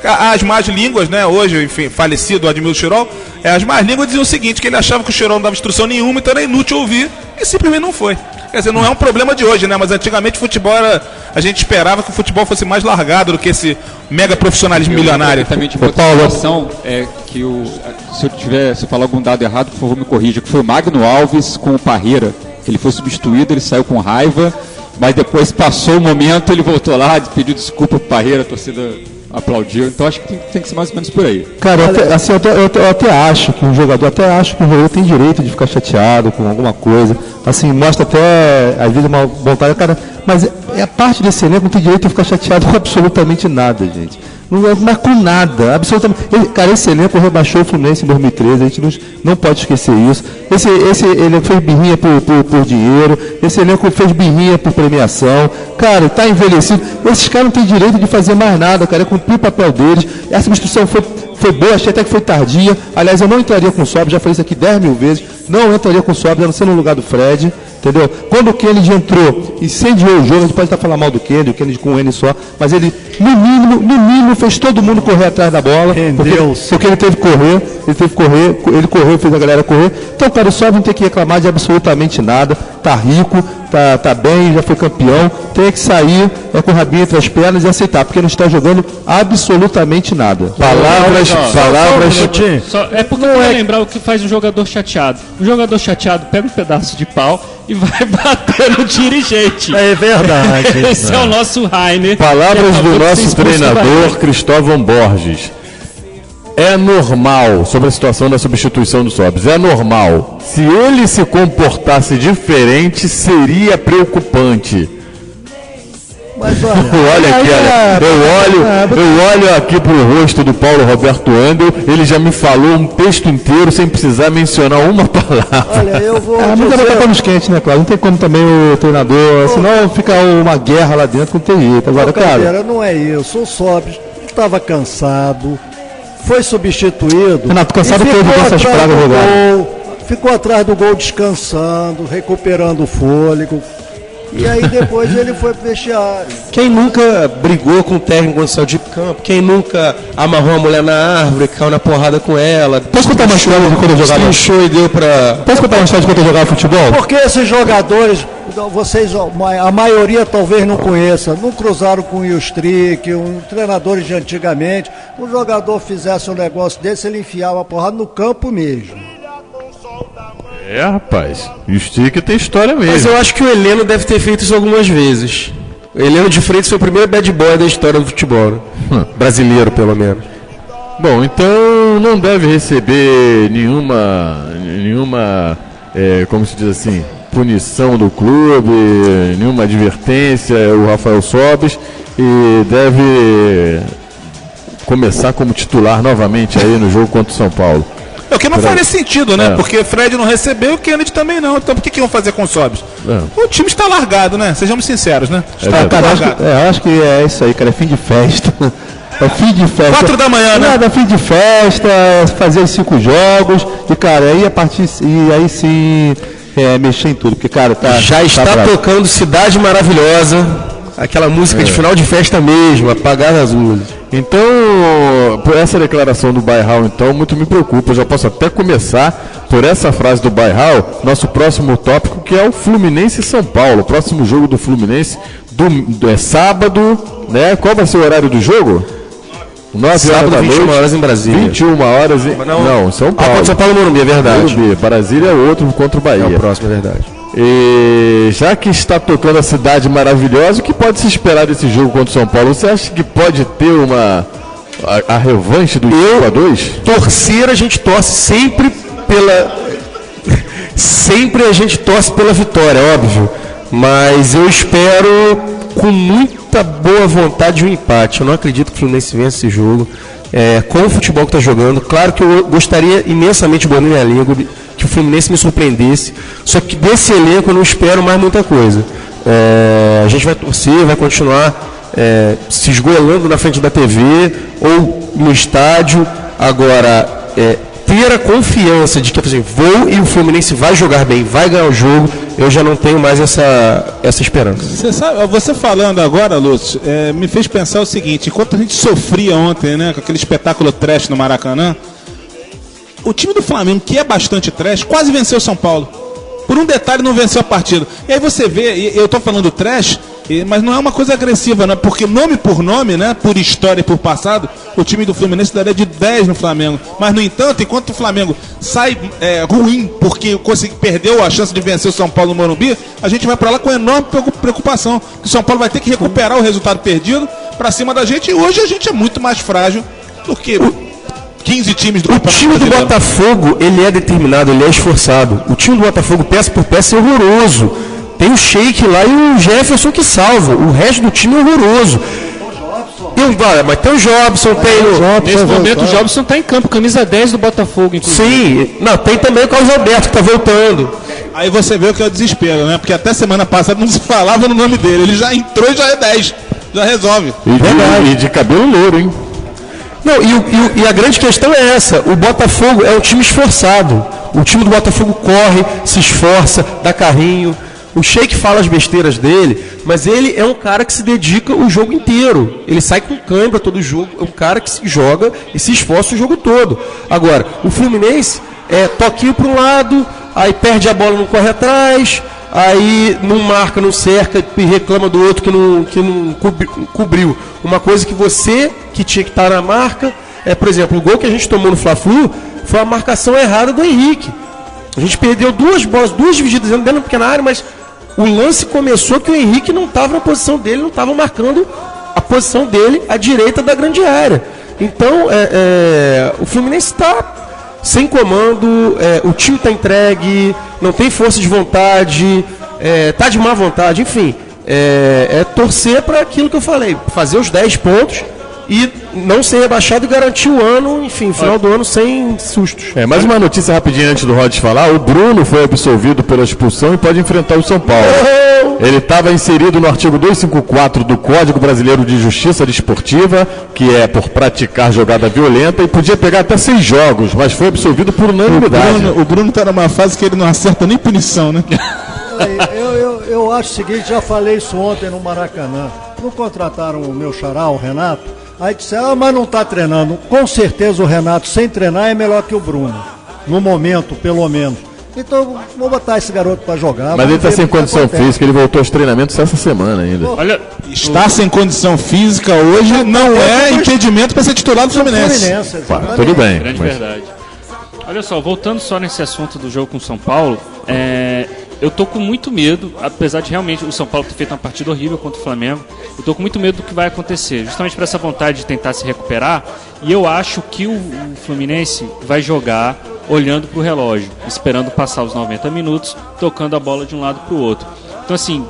As más línguas, né, hoje, enfim, falecido Admildo Chirol, as más línguas diziam o seguinte, que ele achava que o Chirol não dava instrução nenhuma, então era inútil ouvir, e simplesmente não foi. Quer dizer, não é um problema de hoje, né, mas antigamente o futebol a gente esperava que o futebol fosse mais largado do que esse mega profissionalismo milionário. Exatamente, uma situação é que se eu falar algum dado errado, por favor me corrija, que foi o Magno Alves com o Parreira, que ele foi substituído, ele saiu com raiva, mas depois passou o momento, ele voltou lá, pediu desculpa pro Parreira, a torcida aplaudiu, então acho que tem que ser mais ou menos por aí. Cara, eu até acho que um jogador, tem direito de ficar chateado com alguma coisa, assim, mostra até, às vezes, uma vontade, cara, mas a parte desse elenco não tem direito de ficar chateado com absolutamente nada, gente. Não marcou nada, absolutamente. Cara, esse elenco rebaixou o Fluminense em 2013, a gente não pode esquecer isso. Esse elenco fez birrinha por dinheiro, esse elenco fez birrinha por premiação. Cara, tá envelhecido. Esses caras não têm direito de fazer mais nada, cara, é cumprir o papel deles. Essa substituição foi boa, achei até que foi tardia. Aliás, eu não entraria com o Sobis, já falei isso aqui 10 mil vezes. Não entraria com o Sobis, a não ser no lugar do Fred. Entendeu? Quando o Kennedy entrou e incendiou o jogo, a gente pode estar falando mal do Kennedy, o Kennedy com o N só, mas ele, no mínimo, fez todo mundo correr atrás da bola, porque ele teve que correr, ele correu, fez a galera correr. Então, cara, o Sobis não tem que reclamar de absolutamente nada, tá rico, tá bem, já foi campeão, tem que sair com o rabinho entre as pernas e aceitar, porque não está jogando absolutamente nada. Palavras. É porque não é lembrar o que faz um jogador chateado. O jogador chateado pega um pedaço de pau e vai bater no dirigente. É verdade. Esse é o nosso Rainer. Palavras do nosso treinador Cristóvão Borges. É normal, sobre a situação da substituição do Sobis, é normal. Se ele se comportasse diferente, seria preocupante. Mas olha, eu olho aqui pro rosto do Paulo Roberto Andel, ele já me falou um texto inteiro sem precisar mencionar uma palavra. olha, eu vou Mas é botar panos quentes, né, Cláudio? Não tem como também o treinador, senão fica uma guerra lá dentro, não tem jeito. Agora, cara, não é isso, o Sobis estava cansado, foi substituído. Renato, cansado todo dessas pragas rodadas. Ficou atrás do gol descansando, recuperando o fôlego. E aí depois ele foi pro vestiário. Quem nunca brigou com o técnico quando saiu de campo? Quem nunca amarrou a mulher na árvore, caiu na porrada com ela? Posso contar uma história de quando eu jogava? Inchou e deu pra... Posso contar uma história de quando eu jogava futebol? Porque esses jogadores, vocês, a maioria talvez não conheça, não cruzaram com o Ilstrick, treinadores de antigamente. Um jogador fizesse um negócio desse, ele enfiava a porrada no campo mesmo. É, rapaz, o Stick tem história mesmo. Mas eu acho que o Heleno deve ter feito isso algumas vezes. O Heleno de Freitas foi o primeiro bad boy da história do futebol, né? Brasileiro, pelo menos. Bom, então não deve receber nenhuma como se diz assim, punição do clube, nenhuma advertência, o Rafael Sobis, e deve começar como titular novamente aí no jogo contra o São Paulo. É o que não faria sentido, né? Porque Fred não recebeu e o Kennedy também não. Então por que vão fazer com o Sobis? O time está largado, né? Sejamos sinceros, né? Está largado. Acho que é isso aí, cara. É fim de festa. É fim de festa. 4 da manhã, né? Nada, fim de festa, fazer os 5 jogos. E, cara, aí a partir. E aí sim mexer em tudo. Porque, cara, já está tocando Cidade Maravilhosa. Aquela música de final de festa mesmo, apagar as luzes. Então, por essa declaração do Bairral, então, muito me preocupa. Eu já posso até começar por essa frase do Bairral, nosso próximo tópico, que é o Fluminense e São Paulo. O próximo jogo do Fluminense é sábado, né? Qual vai ser o horário do jogo? 9 horas da noite. 21 horas em Brasília. 21 horas em... Não, São Paulo. São Paulo Morumbi, é verdade. Morumbi. Brasília é outro contra o Bahia. É o próximo, é verdade. E já que está tocando a Cidade Maravilhosa, o que pode se esperar desse jogo contra o São Paulo? Você acha que pode ter a revanche do 5-2? Torcer, a gente torce sempre sempre a gente torce pela vitória, óbvio. Mas eu espero com muita boa vontade um empate. Eu não acredito que o Fluminense vença esse jogo. Com o futebol que está jogando, claro que eu gostaria imensamente, de minha língua, que o Fluminense me surpreendesse, só que desse elenco eu não espero mais muita coisa. A gente vai torcer, vai continuar se esgoelando na frente da TV ou no estádio. Agora, ter a confiança de que vou e o Fluminense vai jogar bem, vai ganhar o jogo, eu já não tenho mais essa esperança. Você falando agora, Lúcio, me fez pensar o seguinte: enquanto a gente sofria ontem, né, com aquele espetáculo trash no Maracanã, o time do Flamengo, que é bastante trash, quase venceu o São Paulo. Por um detalhe, não venceu a partida. E aí você vê, eu estou falando trash, mas não é uma coisa agressiva, né? Porque nome por nome, né, por história e por passado, o time do Fluminense daria de 10 no Flamengo. Mas, no entanto, enquanto o Flamengo sai ruim porque perdeu a chance de vencer o São Paulo no Morumbi, a gente vai para lá com enorme preocupação. Que o São Paulo vai ter que recuperar o resultado perdido para cima da gente. E hoje a gente é muito mais frágil do que 15 times do Campeonato Brasileiro. O time do Brasileiro. Botafogo, ele é determinado, ele é esforçado. O time do Botafogo, peça por peça, é horroroso. Tem o Sheik lá e o Jefferson que salva. O resto do time é horroroso. Mas tem o Jobson, Nesse momento o Jobson está em campo, camisa 10 do Botafogo, inclusive. Sim, não, tem também o Carlos Alberto que está voltando. Aí você vê o que é o desespero, né? Porque até semana passada não se falava no nome dele. Ele já entrou e já é 10. Já resolve. E de cabelo louro, hein? Não, e a grande questão é essa: o Botafogo é um time esforçado. O time do Botafogo corre, se esforça, dá carrinho. O Sheik fala as besteiras dele, mas ele é um cara que se dedica o jogo inteiro. Ele sai com cãibra todo jogo. É um cara que se joga e se esforça o jogo todo. Agora, o Fluminense toquinho para um lado, aí perde a bola, não corre atrás, aí não marca, não cerca e reclama do outro que não cobriu. Uma coisa que você, que tinha que estar na marca, por exemplo, o gol que a gente tomou no Fla-Flu foi a marcação errada do Henrique. A gente perdeu duas bolas, duas divididas dentro da pequena área, mas o lance começou que o Henrique não estava na posição dele, não estava marcando a posição dele à direita da grande área. Então, o Fluminense está sem comando, o time está entregue, não tem força de vontade, está de má vontade, enfim. Torcer para aquilo que eu falei, fazer os 10 pontos e não ser rebaixado e garantir o ano, enfim, final do ano sem sustos. Mais uma notícia rapidinho antes do Rod falar. O Bruno foi absolvido pela expulsão e pode enfrentar o São Paulo. Ele estava inserido no artigo 254 do Código Brasileiro de Justiça Desportiva, que é por praticar jogada violenta, e podia pegar até 6 jogos, mas foi absolvido por unanimidade. O Bruno está numa fase que ele não acerta nem punição, né? Eu acho o seguinte, já falei isso ontem no Maracanã. Não contrataram o meu xará, o Renato? Aí disseram, mas não está treinando. Com certeza o Renato, sem treinar, é melhor que o Bruno. No momento, pelo menos. Então, vou botar esse garoto para jogar. Mas ele está sem condição física, ele voltou aos treinamentos essa semana ainda. Olha, está sem condição física hoje, não é impedimento para ser titular do Fluminense. Tudo bem. Grande verdade. Olha só, voltando só nesse assunto do jogo com o São Paulo, eu tô com muito medo, apesar de realmente o São Paulo ter feito uma partida horrível contra o Flamengo, eu tô com muito medo do que vai acontecer, justamente por essa vontade de tentar se recuperar, e eu acho que o Fluminense vai jogar olhando pro relógio, esperando passar os 90 minutos, tocando a bola de um lado pro outro. Então assim,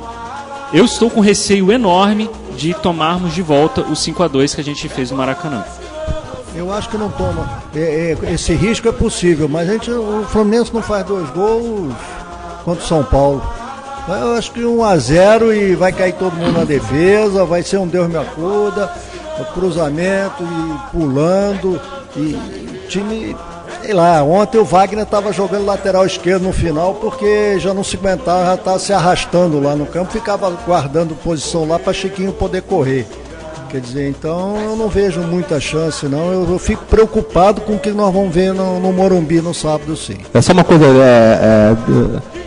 eu estou com receio enorme de tomarmos de volta o 5-2 que a gente fez no Maracanã. Eu acho que não toma. Esse risco é possível, mas o Fluminense não faz 2 gols contra o São Paulo. Eu acho que 1-0 e vai cair todo mundo na defesa, vai ser um Deus me acuda, cruzamento e pulando, e time, sei lá, ontem o Wagner estava jogando lateral esquerdo no final porque já não se aguentava, já estava se arrastando lá no campo, ficava guardando posição lá para Chiquinho poder correr. Quer dizer, então eu não vejo muita chance, não. Eu fico preocupado com o que nós vamos ver no Morumbi no sábado, sim. É só uma coisa,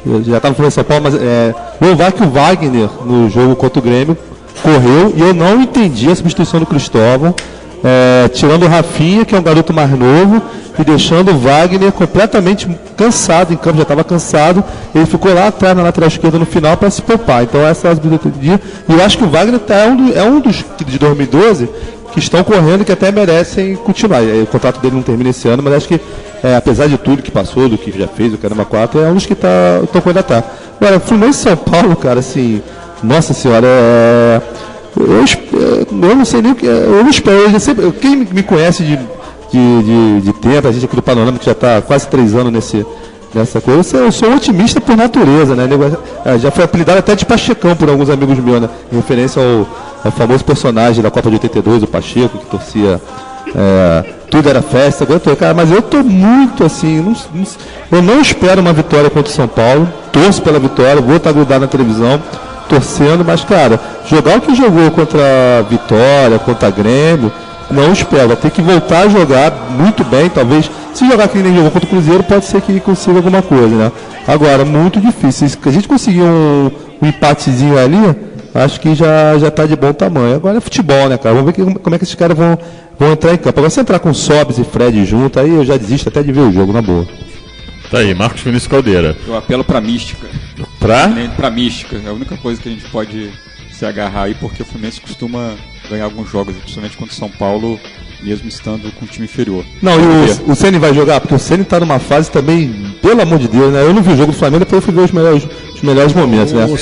eu já estava falando em São Paulo, mas louvar que o Wagner, no jogo contra o Grêmio, correu, e eu não entendi a substituição do Cristóvão, tirando o Rafinha, que é um garoto mais novo, e deixando o Wagner completamente cansado em campo, já estava cansado, ele ficou lá atrás na lateral esquerda no final para se poupar. Então essa é a substituição. E eu acho que o Wagner é um dos de 2012 que estão correndo e que até merecem continuar. O contrato dele não termina esse ano, mas acho que, apesar de tudo que passou, do que já fez, o Caramba 4, é um dos que estão correndo atrás. Agora, Fluminense e São Paulo, cara, assim, nossa senhora, eu não sei nem o que. Eu não espero. Quem me conhece de tempo, a gente aqui do Panorama, que já está quase 3 anos nessa coisa, eu sou otimista por natureza, né? Já foi apelidado até de Pachecão por alguns amigos meus, né? Em referência ao famoso personagem da Copa de 82, o Pacheco, que torcia. Tudo era festa, cara, mas eu tô muito assim, eu não espero uma vitória contra o São Paulo, torço pela vitória, vou estar grudado na televisão, torcendo, mas, cara, jogar o que jogou contra a Vitória, contra a Grêmio, não espero, vai ter que voltar a jogar muito bem, talvez, se jogar que nem jogou contra o Cruzeiro, pode ser que consiga alguma coisa, né? Agora, muito difícil, se a gente conseguir um empatezinho ali, acho que já tá de bom tamanho. Agora é futebol, né, cara? Vamos ver como é que esses caras vão entrar em campo. Agora, se entrar com Sobis e Fred junto, aí eu já desisto até de ver o jogo, na boa. Tá aí, Marcos Vinícius Caldeira. Eu apelo pra mística. Pra mística. É a única coisa que a gente pode se agarrar aí, porque o Fluminense costuma ganhar alguns jogos, principalmente contra o São Paulo, mesmo estando com um time inferior. Não, e o Ceni vai jogar? Porque o Ceni tá numa fase também, pelo amor de Deus, né? Eu não vi o jogo do Flamengo, depois eu fui ver os melhores momentos, né? O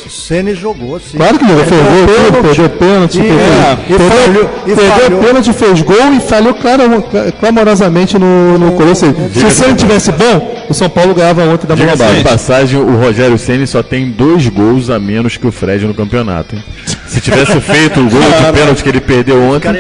Ceni jogou, sim. Claro que jogou, fez gol, perdeu pênalti, perdeu pênalti, fez gol e falhou clamorosamente no começo. Se o Ceni tivesse bom, o São Paulo ganhava ontem da bola abaixo. abaixo. De passagem, o Rogério Ceni só tem 2 gols a menos que o Fred no campeonato, hein? Se tivesse feito o gol de pênalti que ele perdeu ontem...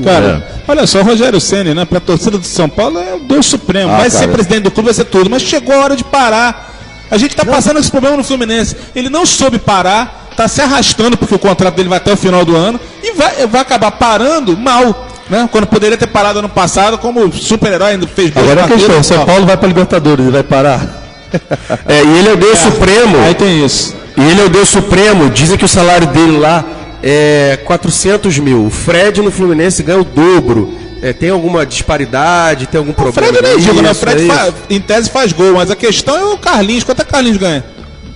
Cara, olha só, o Rogério Ceni, né, pra torcida do São Paulo é o Deus Supremo. Vai ser presidente do clube, vai ser tudo, mas chegou a hora de parar. A gente tá passando esse problema no Fluminense. Ele não soube parar, tá se arrastando porque o contrato dele vai até o final do ano e vai acabar parando mal, né? Quando poderia ter parado ano passado como super-herói, ainda fez 2 Agora a questão, o São Paulo vai pra Libertadores e vai parar? E ele é o Deus Supremo. Aí tem isso. E ele é o Deus Supremo. Dizem que o salário dele lá é 400 mil. O Fred no Fluminense ganha o dobro. Tem alguma disparidade? Tem algum problema? O Fred nem digo, né? O Fred em tese faz gol, mas a questão é o Carlinhos. Quanto é que o Carlinhos ganha?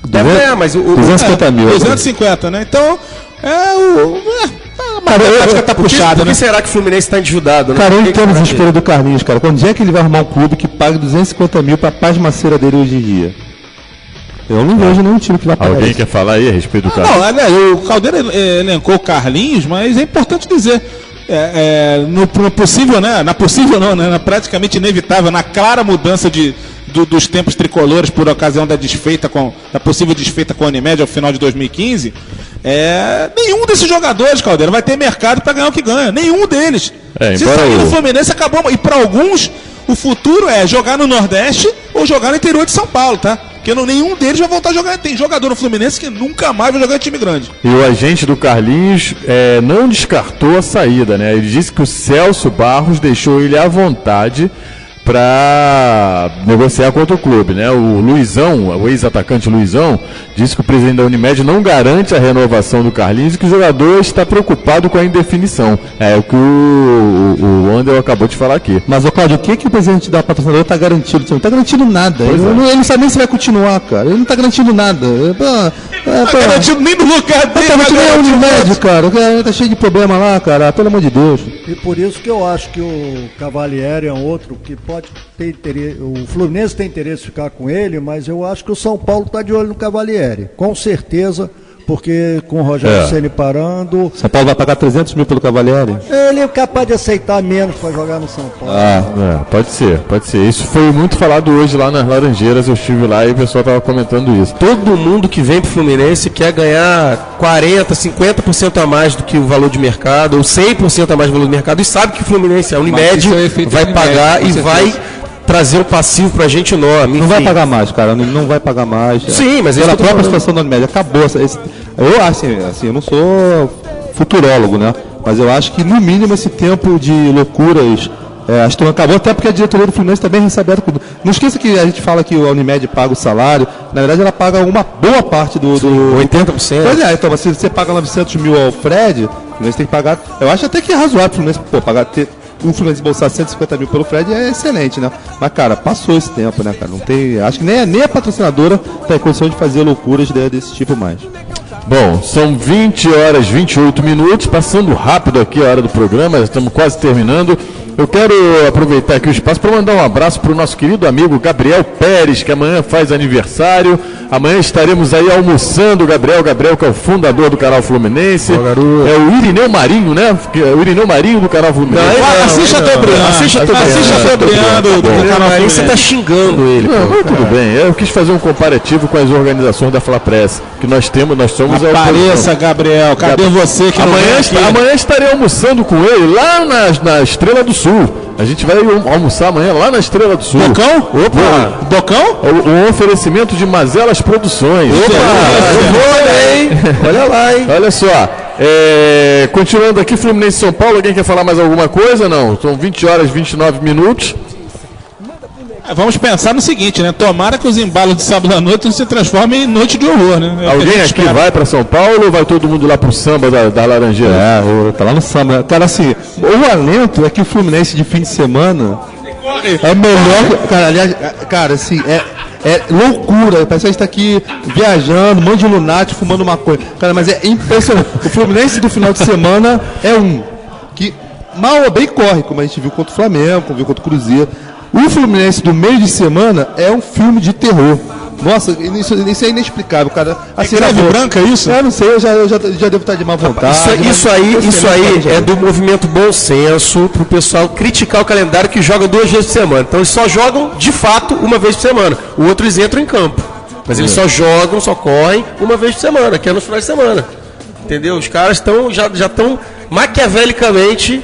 Deve ganhar, mas 250 mil. 250, né? Então, a matemática tá puxada, Por né? que será que o Fluminense está endividado? Né? Cara, eu entendo o desespero do Carlinhos, cara. Quando é que ele vai arrumar um clube que pague 250 mil pra pasmaceira dele hoje em dia? Eu não vejo nenhum time que vai pagar Alguém isso. quer falar aí a respeito do Carlinhos? Não, né, o Caldeira elencou o Carlinhos, mas é importante dizer, no possível, né, na possível não, né, na praticamente inevitável, na clara mudança dos tempos tricolores por ocasião da possível desfeita com a Unimed ao final de 2015, nenhum desses jogadores, Caldeira, vai ter mercado para ganhar o que ganha, nenhum deles. Se sair no Fluminense, acabou, e para alguns, o futuro é jogar no Nordeste ou jogar no interior de São Paulo, tá? Porque nenhum deles vai voltar a jogar. Tem jogador no Fluminense que nunca mais vai jogar em time grande. E o agente do Carlinhos não descartou a saída, né? Ele disse que o Celso Barros deixou ele à vontade para negociar com outro clube, né? O Luizão, o ex-atacante Luizão, disse que o presidente da Unimed não garante a renovação do Carlinhos e que o jogador está preocupado com a indefinição. É o que o Anderson acabou de falar aqui. Mas, ô Cláudio, o que o presidente da patrocinadora está garantindo? Ele não está garantindo nada. Ele não sabe nem se vai continuar, cara. Ele não está garantindo nada. Não está garantindo nem no lugar dele. Não está garantindo nem a Unimed, cara. O cara tá cheio de problema lá, cara. Pelo amor de Deus. E por isso que eu acho que o Cavalieri é um outro que pode ter interesse. O Fluminense tem interesse em ficar com ele, mas eu acho que o São Paulo está de olho no Cavalieri. Com certeza, porque com o Rogério Ceni parando. São Paulo vai pagar 300 mil pelo Cavalieri? Ele é capaz de aceitar menos para jogar no São Paulo. Pode ser. Isso foi muito falado hoje lá nas Laranjeiras. Eu estive lá e o pessoal estava comentando isso. Todo mundo que vem pro Fluminense quer ganhar 40%, 50% a mais do que o valor de mercado, ou 100% a mais do valor do mercado, e sabe que o Fluminense, a Unimed, vai pagar e vai trazer um passivo pra gente enorme. Não vai pagar mais, cara. Não vai pagar mais. Sim, mas pela própria situação da Unimed. Acabou. Eu acho, assim, eu não sou futurólogo, né? Mas eu acho que, no mínimo, esse tempo de loucuras acho que não acabou, até porque a diretoria do Fluminense também recebe. Não esqueça que a gente fala que a Unimed paga o salário. Na verdade, ela paga uma boa parte do 80%. Pois então, se você paga 900 mil ao Fred, o Fluminense tem que pagar. Eu acho até que é razoável o Fluminense o Fluminense bolsar 150 mil pelo Fred é excelente, né? Mas, cara, passou esse tempo, né, cara? Não tem. Acho que nem a patrocinadora tem condição de fazer loucuras desse tipo mais. Bom, são 20 horas 28 minutos, passando rápido aqui a hora do programa, estamos quase terminando. Eu quero aproveitar aqui o espaço para mandar um abraço para o nosso querido amigo Gabriel Pérez, que amanhã faz aniversário. Amanhã estaremos aí almoçando o Gabriel que é o fundador do canal Fluminense. É o Irineu Marinho, né? O Irineu Marinho do canal Fluminense. Assista Chateaubriand do canal Fluminense. Você está xingando ele. Não, tudo bem. Eu quis fazer um comparativo com as organizações da Flapress, que nós somos a Apareça, Gabriel. Cadê você que amanhã estarei almoçando com ele lá na Estrela do Sul. A gente vai almoçar amanhã lá na Estrela do Sul. Docão? Opa! Docão? Um oferecimento de Mazelas Produções. Olha lá, hein? Olha só. Continuando aqui, Fluminense São Paulo. Alguém quer falar mais alguma coisa? Não. São 20 horas e 29 minutos. Vamos pensar no seguinte, né? Tomara que os embalos de sábado à noite não se transformem em noite de horror, né? Alguém aqui vai para São Paulo ou vai todo mundo lá pro samba da Laranjeira? Tá lá no samba. Cara, assim, o alento é que o Fluminense de fim de semana é melhor. Cara, aliás, cara, assim, é loucura. Parece que a gente tá aqui viajando, um monte de lunático, fumando maconha. Cara, mas é impressionante. O Fluminense do final de semana é que mal ou bem corre, como a gente viu contra o Flamengo, como viu contra o Cruzeiro. O Fluminense do meio de semana é um filme de terror. Nossa, isso é inexplicável, cara. Assim, greve branca, é isso? Eu não sei, eu já devo estar de má vontade. Isso aí é do movimento Bom Senso, pro pessoal criticar o calendário que joga 2 vezes por semana. Então eles só jogam, de fato, uma vez por semana. O outro eles entram em campo. Mas eles só jogam, só correm uma vez por semana, que é no final de semana. Entendeu? Os caras já estão maquiavelicamente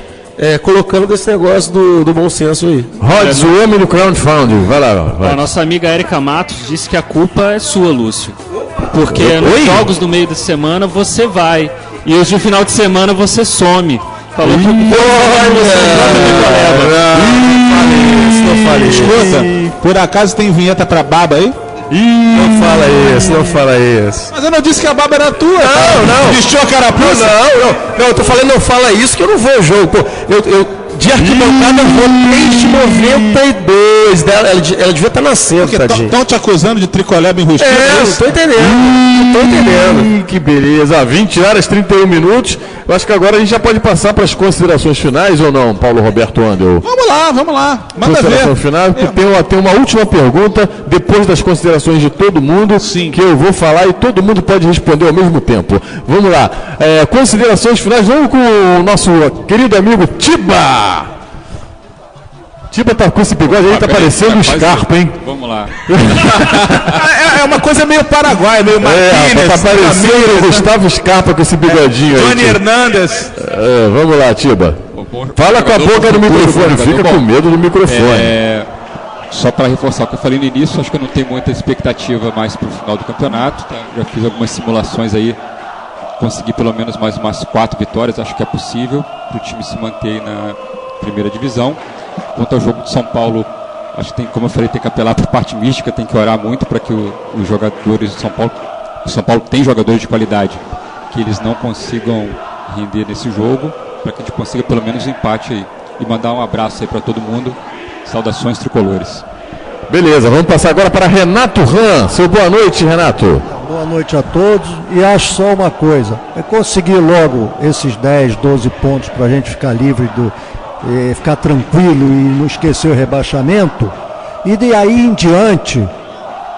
colocando desse negócio do bom senso aí. Rods, o homem do crowdfunding. Vai lá. A nossa amiga Érica Matos disse que a culpa é sua, Lúcio. Porque nos jogos do meio da semana você vai. E os de final de semana você some. Falou que Escuta, por acaso tem vinheta pra baba aí? Não fala isso. Mas eu não disse que a barba era tua. Não. Vestiu a carapuça? Não, eu tô falando não fala isso que eu não vou ao jogo. Pô, de arquibancada eu vou desde 92. Ela devia estar nascendo, tadinha. Estão te acusando de tricolé bem rustido? Não tô entendendo. Que beleza. 20 horas 31 minutos. Eu acho que agora a gente já pode passar para as considerações finais ou não, Paulo Roberto Andel? Vamos lá. Manda Consideração ver. final. Tem uma última pergunta depois das considerações de todo mundo. Sim. Que eu vou falar e todo mundo pode responder ao mesmo tempo. Vamos lá. Considerações finais. Vamos com o nosso querido amigo Tiba. Tiba tá com esse bigode aí, tá parecendo um Scarpa, hein? Vamos lá. É uma coisa meio Paraguai, meio Martínez. Tá parecendo o Gustavo Scarpa com esse bigodinho aí. Tony Hernandes. Vamos lá, Tiba. Fala com a boca no microfone, fica com medo do microfone. Só para reforçar o que eu falei no início, acho que eu não tenho muita expectativa mais para o final do campeonato. Tá? Já fiz algumas simulações aí, consegui pelo menos mais umas 4 vitórias, acho que é possível para o time se manter aí na primeira divisão. Quanto ao jogo de São Paulo, acho que tem, como eu falei, tem que apelar para a parte mística, tem que orar muito para que os jogadores de São Paulo, o São Paulo tem jogadores de qualidade, que eles não consigam render nesse jogo, para que a gente consiga pelo menos um empate aí. E mandar um abraço aí para todo mundo. Saudações tricolores. Beleza, vamos passar agora para Renato Ram. Seu boa noite, Renato. Boa noite a todos. E acho só uma coisa: é conseguir logo esses 10, 12 pontos para a gente ficar livre ficar tranquilo e não esquecer o rebaixamento. E de aí em diante,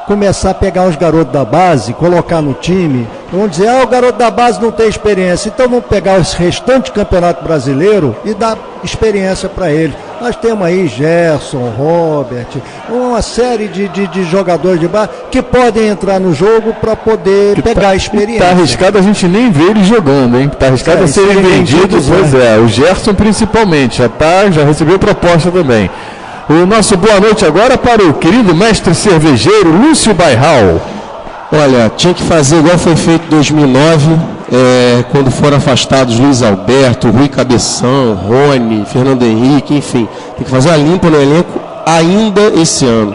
começar a pegar os garotos da base, colocar no time. Vamos dizer, o garoto da base não tem experiência, então vamos pegar esse restante campeonato brasileiro e dar experiência para eles. Nós temos aí Gerson, Robert, uma série de jogadores de base que podem entrar no jogo para poder pegar a experiência. Tá arriscado a gente nem ver eles jogando, hein? Tá arriscado a serem vendidos, pois o Gerson principalmente, já recebeu proposta também. O nosso boa noite agora para o querido mestre cervejeiro Lúcio Bairral. Olha, tinha que fazer igual foi feito em 2009, quando foram afastados Luiz Alberto, Rui Cabeção, Rony, Fernando Henrique, enfim. Tem que fazer uma limpa no elenco ainda esse ano.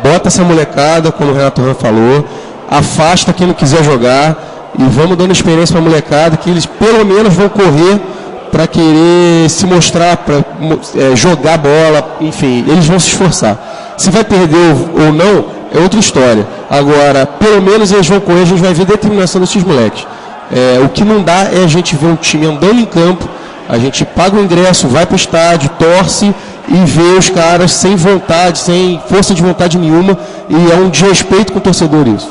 Bota essa molecada, como o Renato Ram falou, afasta quem não quiser jogar e vamos dando experiência para a molecada, que eles pelo menos vão correr para querer se mostrar, para jogar bola, enfim, eles vão se esforçar. Se vai perder ou não, é outra história. Agora, pelo menos eles vão correr, a gente vai ver a determinação desses moleques. O que não dá é a gente ver um time andando em campo, a gente paga o ingresso, vai para o estádio, torce e vê os caras sem vontade, sem força de vontade nenhuma, e é um desrespeito com o torcedor isso.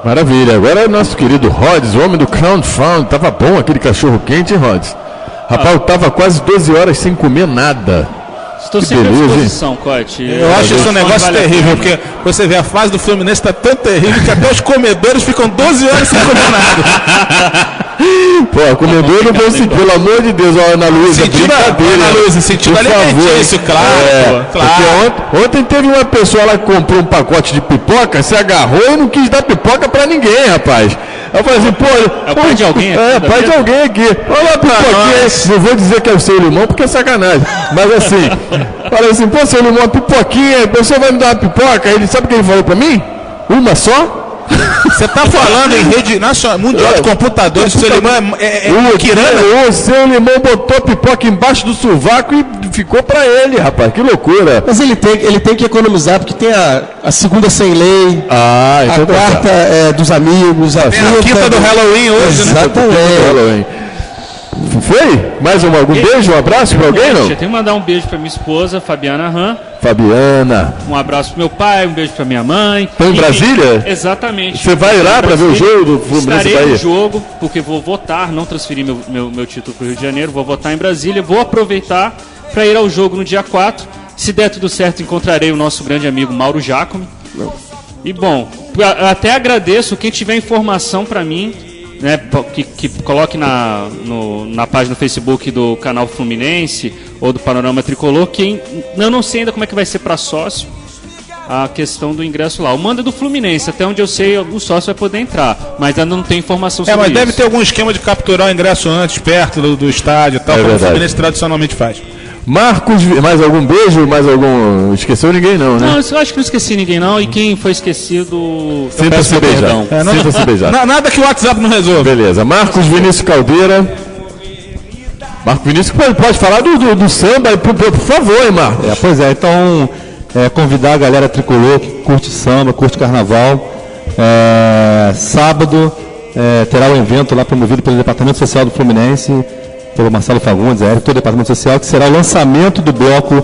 Maravilha. Agora é nosso querido Rods, o homem do crowdfunding. Tava bom aquele cachorro quente, hein, Rods? Rapaz, eu tava quase 12 horas sem comer nada. Estou sempre à disposição, Cote. Eu acho isso um negócio terrível, porque você vê a fase do Fluminense está tão terrível que até os comedores ficam 12 horas sem comer nada. Pô, comedor não vou sentir, pelo amor de Deus, ó, Ana Luísa, brincadeira. Ana Luísa, sentido alimentício, claro. Porque ontem teve uma pessoa lá que comprou um pacote de pipoca, se agarrou e não quis dar pipoca pra ninguém, rapaz. Eu falei assim, pô... É o pai de alguém aqui? Pai de alguém aqui. Olha a pipoquinha, não vou dizer que é o seu limão, porque é sacanagem. Mas assim, falei assim, pô, seu limão, uma pipoquinha, a pessoa vai me dar uma pipoca? Ele sabe o que ele falou pra mim? Uma só? Você está falando em rede nacional, mundial de computadores, o seu limão o seu limão botou a pipoca embaixo do sovaco e ficou pra ele, rapaz, que loucura. Mas ele tem que economizar, porque tem a segunda sem lei, então a quarta dos amigos, a quinta do Halloween hoje, exatamente. Foi? Mais algum beijo, um abraço pra alguém, não? Eu tenho que mandar um beijo pra minha esposa, Fabiana Ram. Fabiana. Um abraço pro meu pai, um beijo pra minha mãe. Estão em Brasília? Exatamente. Você vai lá pra ver o jogo do Fluminense? Estarei no jogo, porque vou votar, não transferi meu título pro Rio de Janeiro, vou votar em Brasília, vou aproveitar pra ir ao jogo no dia 4. Se der tudo certo, encontrarei o nosso grande amigo Mauro Giacomi. E bom, até agradeço quem tiver informação pra mim, né, que coloque na página do Facebook do canal Fluminense ou do Panorama Tricolor, que eu não sei ainda como é que vai ser para sócio a questão do ingresso lá. O mando é do Fluminense, até onde eu sei o sócio vai poder entrar, mas ainda não tem informação sobre isso. Mas deve ter algum esquema de capturar o ingresso antes, perto do estádio e tal, como o Fluminense tradicionalmente faz. Marcos, mais algum beijo? Mais algum... Esqueceu ninguém não, né? Não, eu acho que não esqueci ninguém não. E quem foi esquecido, Sinta-se beijado. Sinta-se beijado. Nada que o WhatsApp não resolve. Beleza. Marcos Vinícius Caldeira. Marcos Vinícius pode falar do samba, por favor, hein, Marcos? Pois é, então convidar a galera tricolor que curte samba, curte carnaval. Sábado terá um evento lá promovido pelo Departamento Social do Fluminense, pelo Marcelo Fagundes, todo o Departamento Social, que será o lançamento do bloco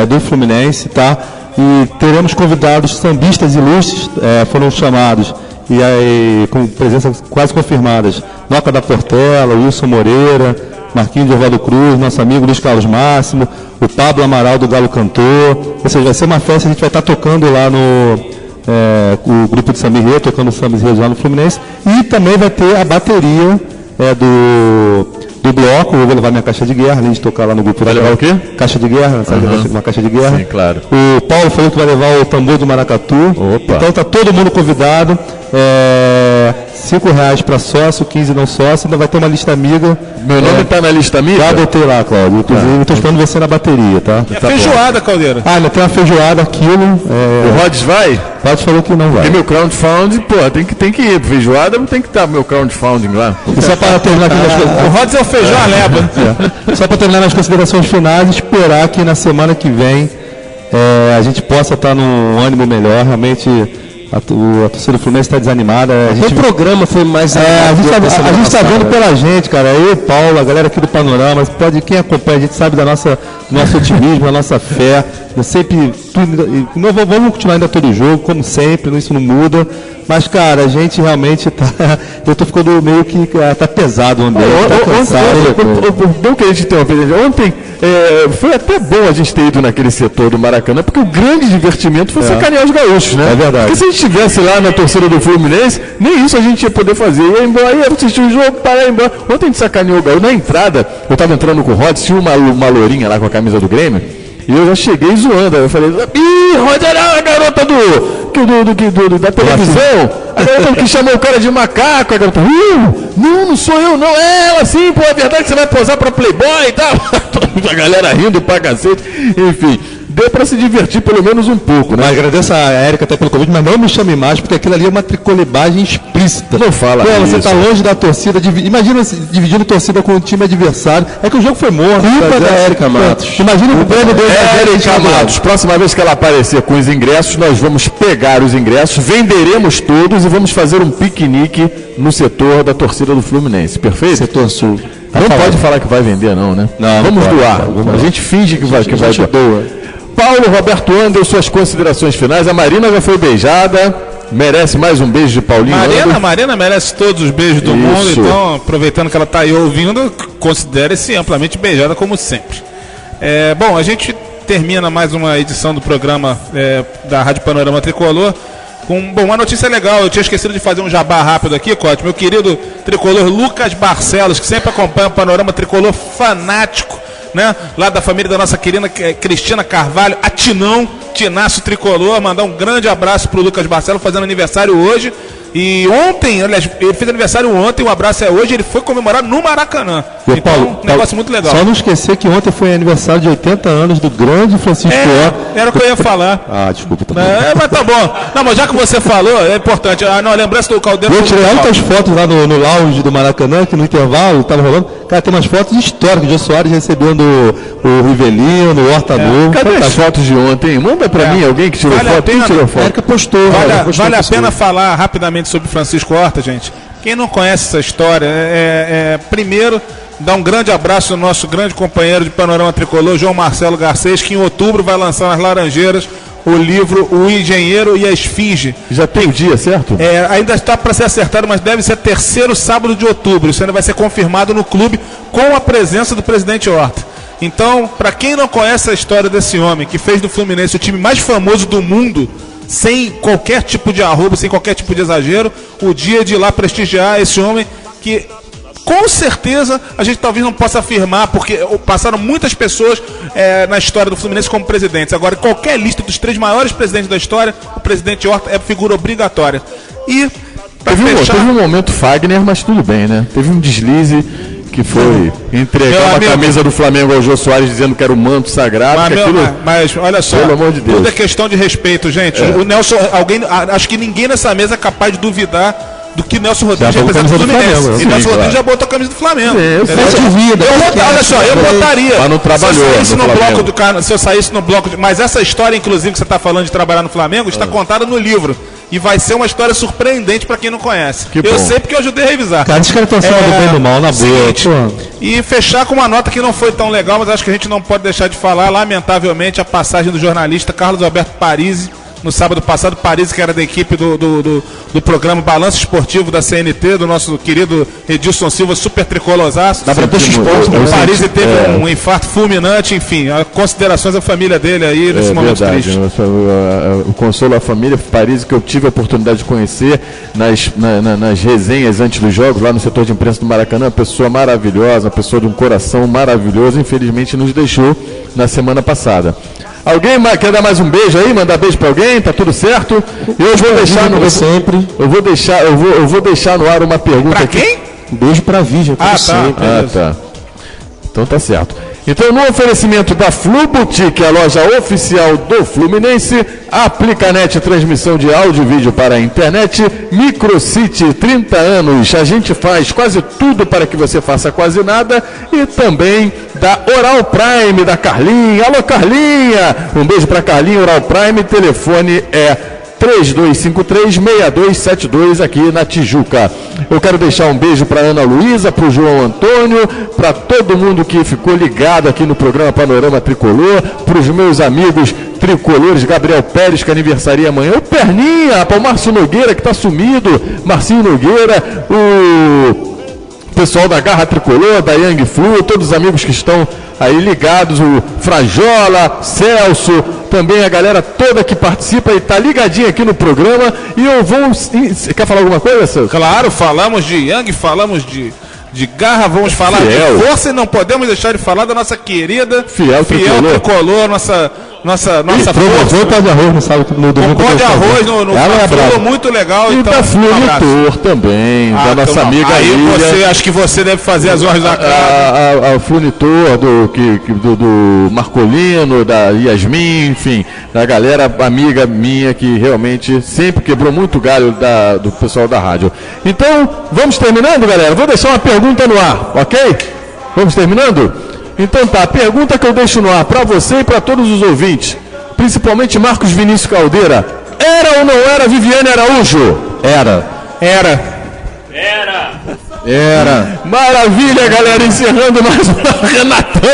do Fluminense, tá? E teremos convidados sambistas ilustres, foram chamados, e aí com presenças quase confirmadas, Noca da Portela, Wilson Moreira, Marquinhos de Osvaldo Cruz, nosso amigo Luiz Carlos Máximo, o Pablo Amaral do Galo Cantor. Ou seja, vai ser uma festa, a gente vai estar tocando lá o grupo de samba enredo, tocando samba enredo lá no Fluminense, e também vai ter a bateria do bloco. Eu vou levar minha caixa de guerra, além de tocar lá no grupo. Vai levar o quê? Caixa de guerra, sabe? Uma caixa de guerra. Sim, claro. O Paulo falou que vai levar o tambor do maracatu. Opa. Então tá todo mundo convidado. R$5 para sócio, 15 não sócio. Ainda vai ter uma lista amiga. Meu nome tá na lista amiga? Já adotei lá, Cláudio. Inclusive, estou esperando você na bateria, tá? E a feijoada, Caldeira? Ainda tem uma feijoada, quilo. O Rods vai? Rods falou que não vai. E meu crowdfunding, pô, tem que ir. Feijoada tem que estar meu crowdfunding lá. E só para terminar aqui O Rods é o feijão a leba. Só para terminar nas considerações finais, esperar que na semana que vem a gente possa estar num ânimo melhor. Realmente a torcida do Fluminense está desanimada. O programa foi mais... a gente está vendo pela gente, cara. Eu, Paulo, a galera aqui do Panorama, quem acompanha, a gente sabe do nosso otimismo, da nossa fé. Eu sempre... vamos continuar ainda todo jogo, como sempre, isso não muda. Mas, cara, a gente realmente tá... Eu tô ficando meio que... tá pesado o ambiente, tá cansado. Não que a gente tenha uma... Ontem foi até bom a gente ter ido naquele setor do Maracanã, porque o grande divertimento foi sacanear os gaúchos, né? É verdade. Porque se a gente estivesse lá na torcida do Fluminense, nem isso a gente ia poder fazer. Ia embora, ia assistir o jogo, parar embora. Ontem a gente sacaneou o gaúcho. Na entrada, eu tava entrando com o Rod, tinha uma lourinha lá com a camisa do Grêmio, e eu já cheguei zoando. Aí eu falei, Rod era a garota da televisão, a garota que chamou o cara de macaco, a garota, não sou eu, não, é ela sim, pô, é verdade que você vai posar pra Playboy e tal. A galera rindo pra cacete, enfim. Deu para se divertir pelo menos um pouco, né? Mas agradeço a Érica até pelo convite, mas não me chame mais, porque aquilo ali é uma tricolibagem explícita. Não fala isso. Você está longe da torcida, imagina dividindo torcida com o time adversário. É que o jogo foi morto. Culpa da Érica Matos. Imagina o prêmio dele. Érica Matos, próxima vez que ela aparecer com os ingressos, nós vamos pegar os ingressos, venderemos todos e vamos fazer um piquenique no setor da torcida do Fluminense, perfeito? Setor sul. Não pode falar que vai vender não, né? Não, vamos não doar. Vamos a gente finge que vai doar. Paulo Roberto Andel, suas considerações finais. A Marina já foi beijada, merece mais um beijo de Paulinho. Marina merece todos os beijos do mundo, então, aproveitando que ela está aí ouvindo, considere-se amplamente beijada como sempre. Bom, a gente termina mais uma edição do programa da Rádio Panorama Tricolor com uma notícia legal. Eu tinha esquecido de fazer um jabá rápido aqui, Cote. Meu querido tricolor Lucas Barcelos, que sempre acompanha o Panorama Tricolor, fanático, né? Lá da família da nossa querida Cristina Carvalho, a Tinaço Tricolor. Mandar um grande abraço pro Lucas Barcelos, fazendo aniversário hoje. E ontem, aliás, ele fez aniversário ontem, o abraço é hoje, ele foi comemorar no Maracanã. Então, Paulo, um negócio muito legal. Só não esquecer que ontem foi aniversário de 80 anos do grande Francisco Horta. Era o que eu ia falar. Desculpa, tá bom. Mas tá bom. Não, mas já que você falou, é importante. Não, lembrança do Caldeira. Eu tirei altas fotos lá no lounge do Maracanã, que no intervalo tava rolando. Cara, tem umas fotos históricas. O Jô Soares recebendo o Rivelino, o Horta Novo. Cadê as fotos de ontem? Manda pra mim alguém que tirou foto. Quem tirou foto? A Érica postou. Vale a pena falar rapidamente sobre Francisco Horta, gente. Quem não conhece essa história, primeiro, dar um grande abraço ao nosso grande companheiro de Panorama Tricolor, João Marcelo Garcês, que em outubro vai lançar nas Laranjeiras o livro O Engenheiro e a Esfinge. Já tem o dia, certo? Ainda está para ser acertado, mas deve ser terceiro sábado de outubro. Isso ainda vai ser confirmado no clube com a presença do presidente Horta. Então, para quem não conhece a história desse homem, que fez do Fluminense o time mais famoso do mundo, sem qualquer tipo de arrobo, sem qualquer tipo de exagero, o dia de ir lá prestigiar esse homem que, com certeza, a gente talvez não possa afirmar, porque passaram muitas pessoas na história do Fluminense como presidentes. Agora, qualquer lista dos 3 maiores presidentes da história, o presidente Horta é figura obrigatória. E, teve um momento Fagner, mas tudo bem, né? Teve um deslize que foi entregar uma camisa do Flamengo ao Jô Soares dizendo que era o manto sagrado. Mas olha só, pelo amor de Deus, tudo é questão de respeito, gente. O Nelson, acho que ninguém nessa mesa é capaz de duvidar do que Nelson Rodrigues representa o Fluminense. E Nelson Rodrigues já botou a camisa do Flamengo. Olha só, eu botaria. Mas não trabalhou. Se eu saísse no bloco. Mas essa história, inclusive, que você está falando de trabalhar no Flamengo, está contada no livro. E vai ser uma história surpreendente para quem não conhece. Eu sei porque eu ajudei a revisar. Cara, os caras estão falando do bem e do mal, na boa. E fechar com uma nota que não foi tão legal, mas acho que a gente não pode deixar de falar, lamentavelmente, a passagem do jornalista Carlos Alberto Parisi, no sábado passado. Parisi, que era da equipe do programa Balanço Esportivo da CNT, do nosso querido Edilson Silva, super tricolosaço. O Parisi teve um infarto fulminante, enfim, considerações à família dele aí nesse momento triste. O consolo à família Parisi, que eu tive a oportunidade de conhecer nas resenhas antes dos jogos, lá no setor de imprensa do Maracanã, uma pessoa maravilhosa, uma pessoa de um coração maravilhoso, infelizmente nos deixou na semana passada. Alguém quer dar mais um beijo aí? Mandar beijo pra alguém? Tá tudo certo? Eu vou deixar no sempre. Eu vou deixar no ar uma pergunta. Pra quem? Um beijo pra Vigia. Tá. Então tá certo. Então, no oferecimento da Flu Boutique, a loja oficial do Fluminense, Aplicanet, transmissão de áudio e vídeo para a internet, Microcity, 30 anos, a gente faz quase tudo para que você faça quase nada, e também da Oral Prime, da Carlinha. Alô, Carlinha! Um beijo para Carlinha, Oral Prime, telefone é 3253-6272 aqui na Tijuca. Eu quero deixar um beijo para Ana Luísa, para o João Antônio, para todo mundo que ficou ligado aqui no programa Panorama Tricolor, para os meus amigos tricolores, Gabriel Pérez, que aniversaria amanhã, o Perninha, para o Márcio Nogueira, que está sumido, Marcinho Nogueira, o pessoal da Garra Tricolor, da Yang Flu, todos os amigos que estão aí ligados, o Frajola, Celso, também a galera toda que participa e está ligadinha aqui no programa. E eu vou... Quer falar alguma coisa, Celso? Claro, falamos de Yang, falamos de Garra, vamos falar de força e não podemos deixar de falar da nossa querida Fiel Tricolor, nossa força. Pão de arroz no sábado, no domingo. Pão de arroz no Flu, muito legal. E então, da Flunitor também, da nossa amiga aí acho que você deve fazer as honras da casa. A Flunitor, do Marcolino, da Yasmin, enfim, da galera amiga minha que realmente sempre quebrou muito galho do pessoal da rádio. Então, vamos terminando, galera? Vou deixar uma pergunta no ar, ok? Vamos terminando? Então tá, a pergunta que eu deixo no ar para você e para todos os ouvintes, principalmente Marcos Vinícius Caldeira: era ou não era Viviane Araújo? Era. Maravilha, galera, encerrando mais uma. Renatão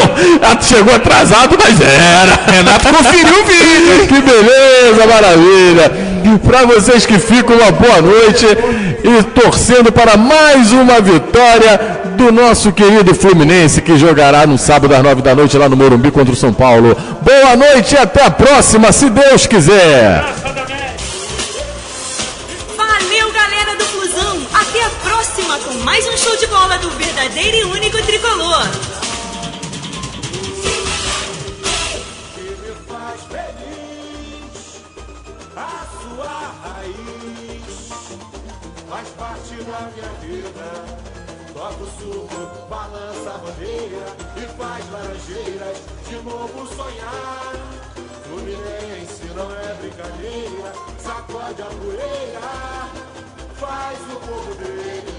chegou atrasado, mas era. Renato conferiu o vídeo. Que beleza, maravilha. Para vocês que ficam, uma boa noite e torcendo para mais uma vitória do nosso querido Fluminense, que jogará no sábado às 9 da noite lá no Morumbi contra o São Paulo. Boa noite e até a próxima, se Deus quiser. Valeu, galera do Flusão. Até a próxima com mais um show de bola do verdadeiro e único tricolor. Faz parte da minha vida. Toca o surdo, balança a bandeira e faz laranjeiras de novo sonhar. Fluminense não é brincadeira, sacode a poeira, faz o povo dele.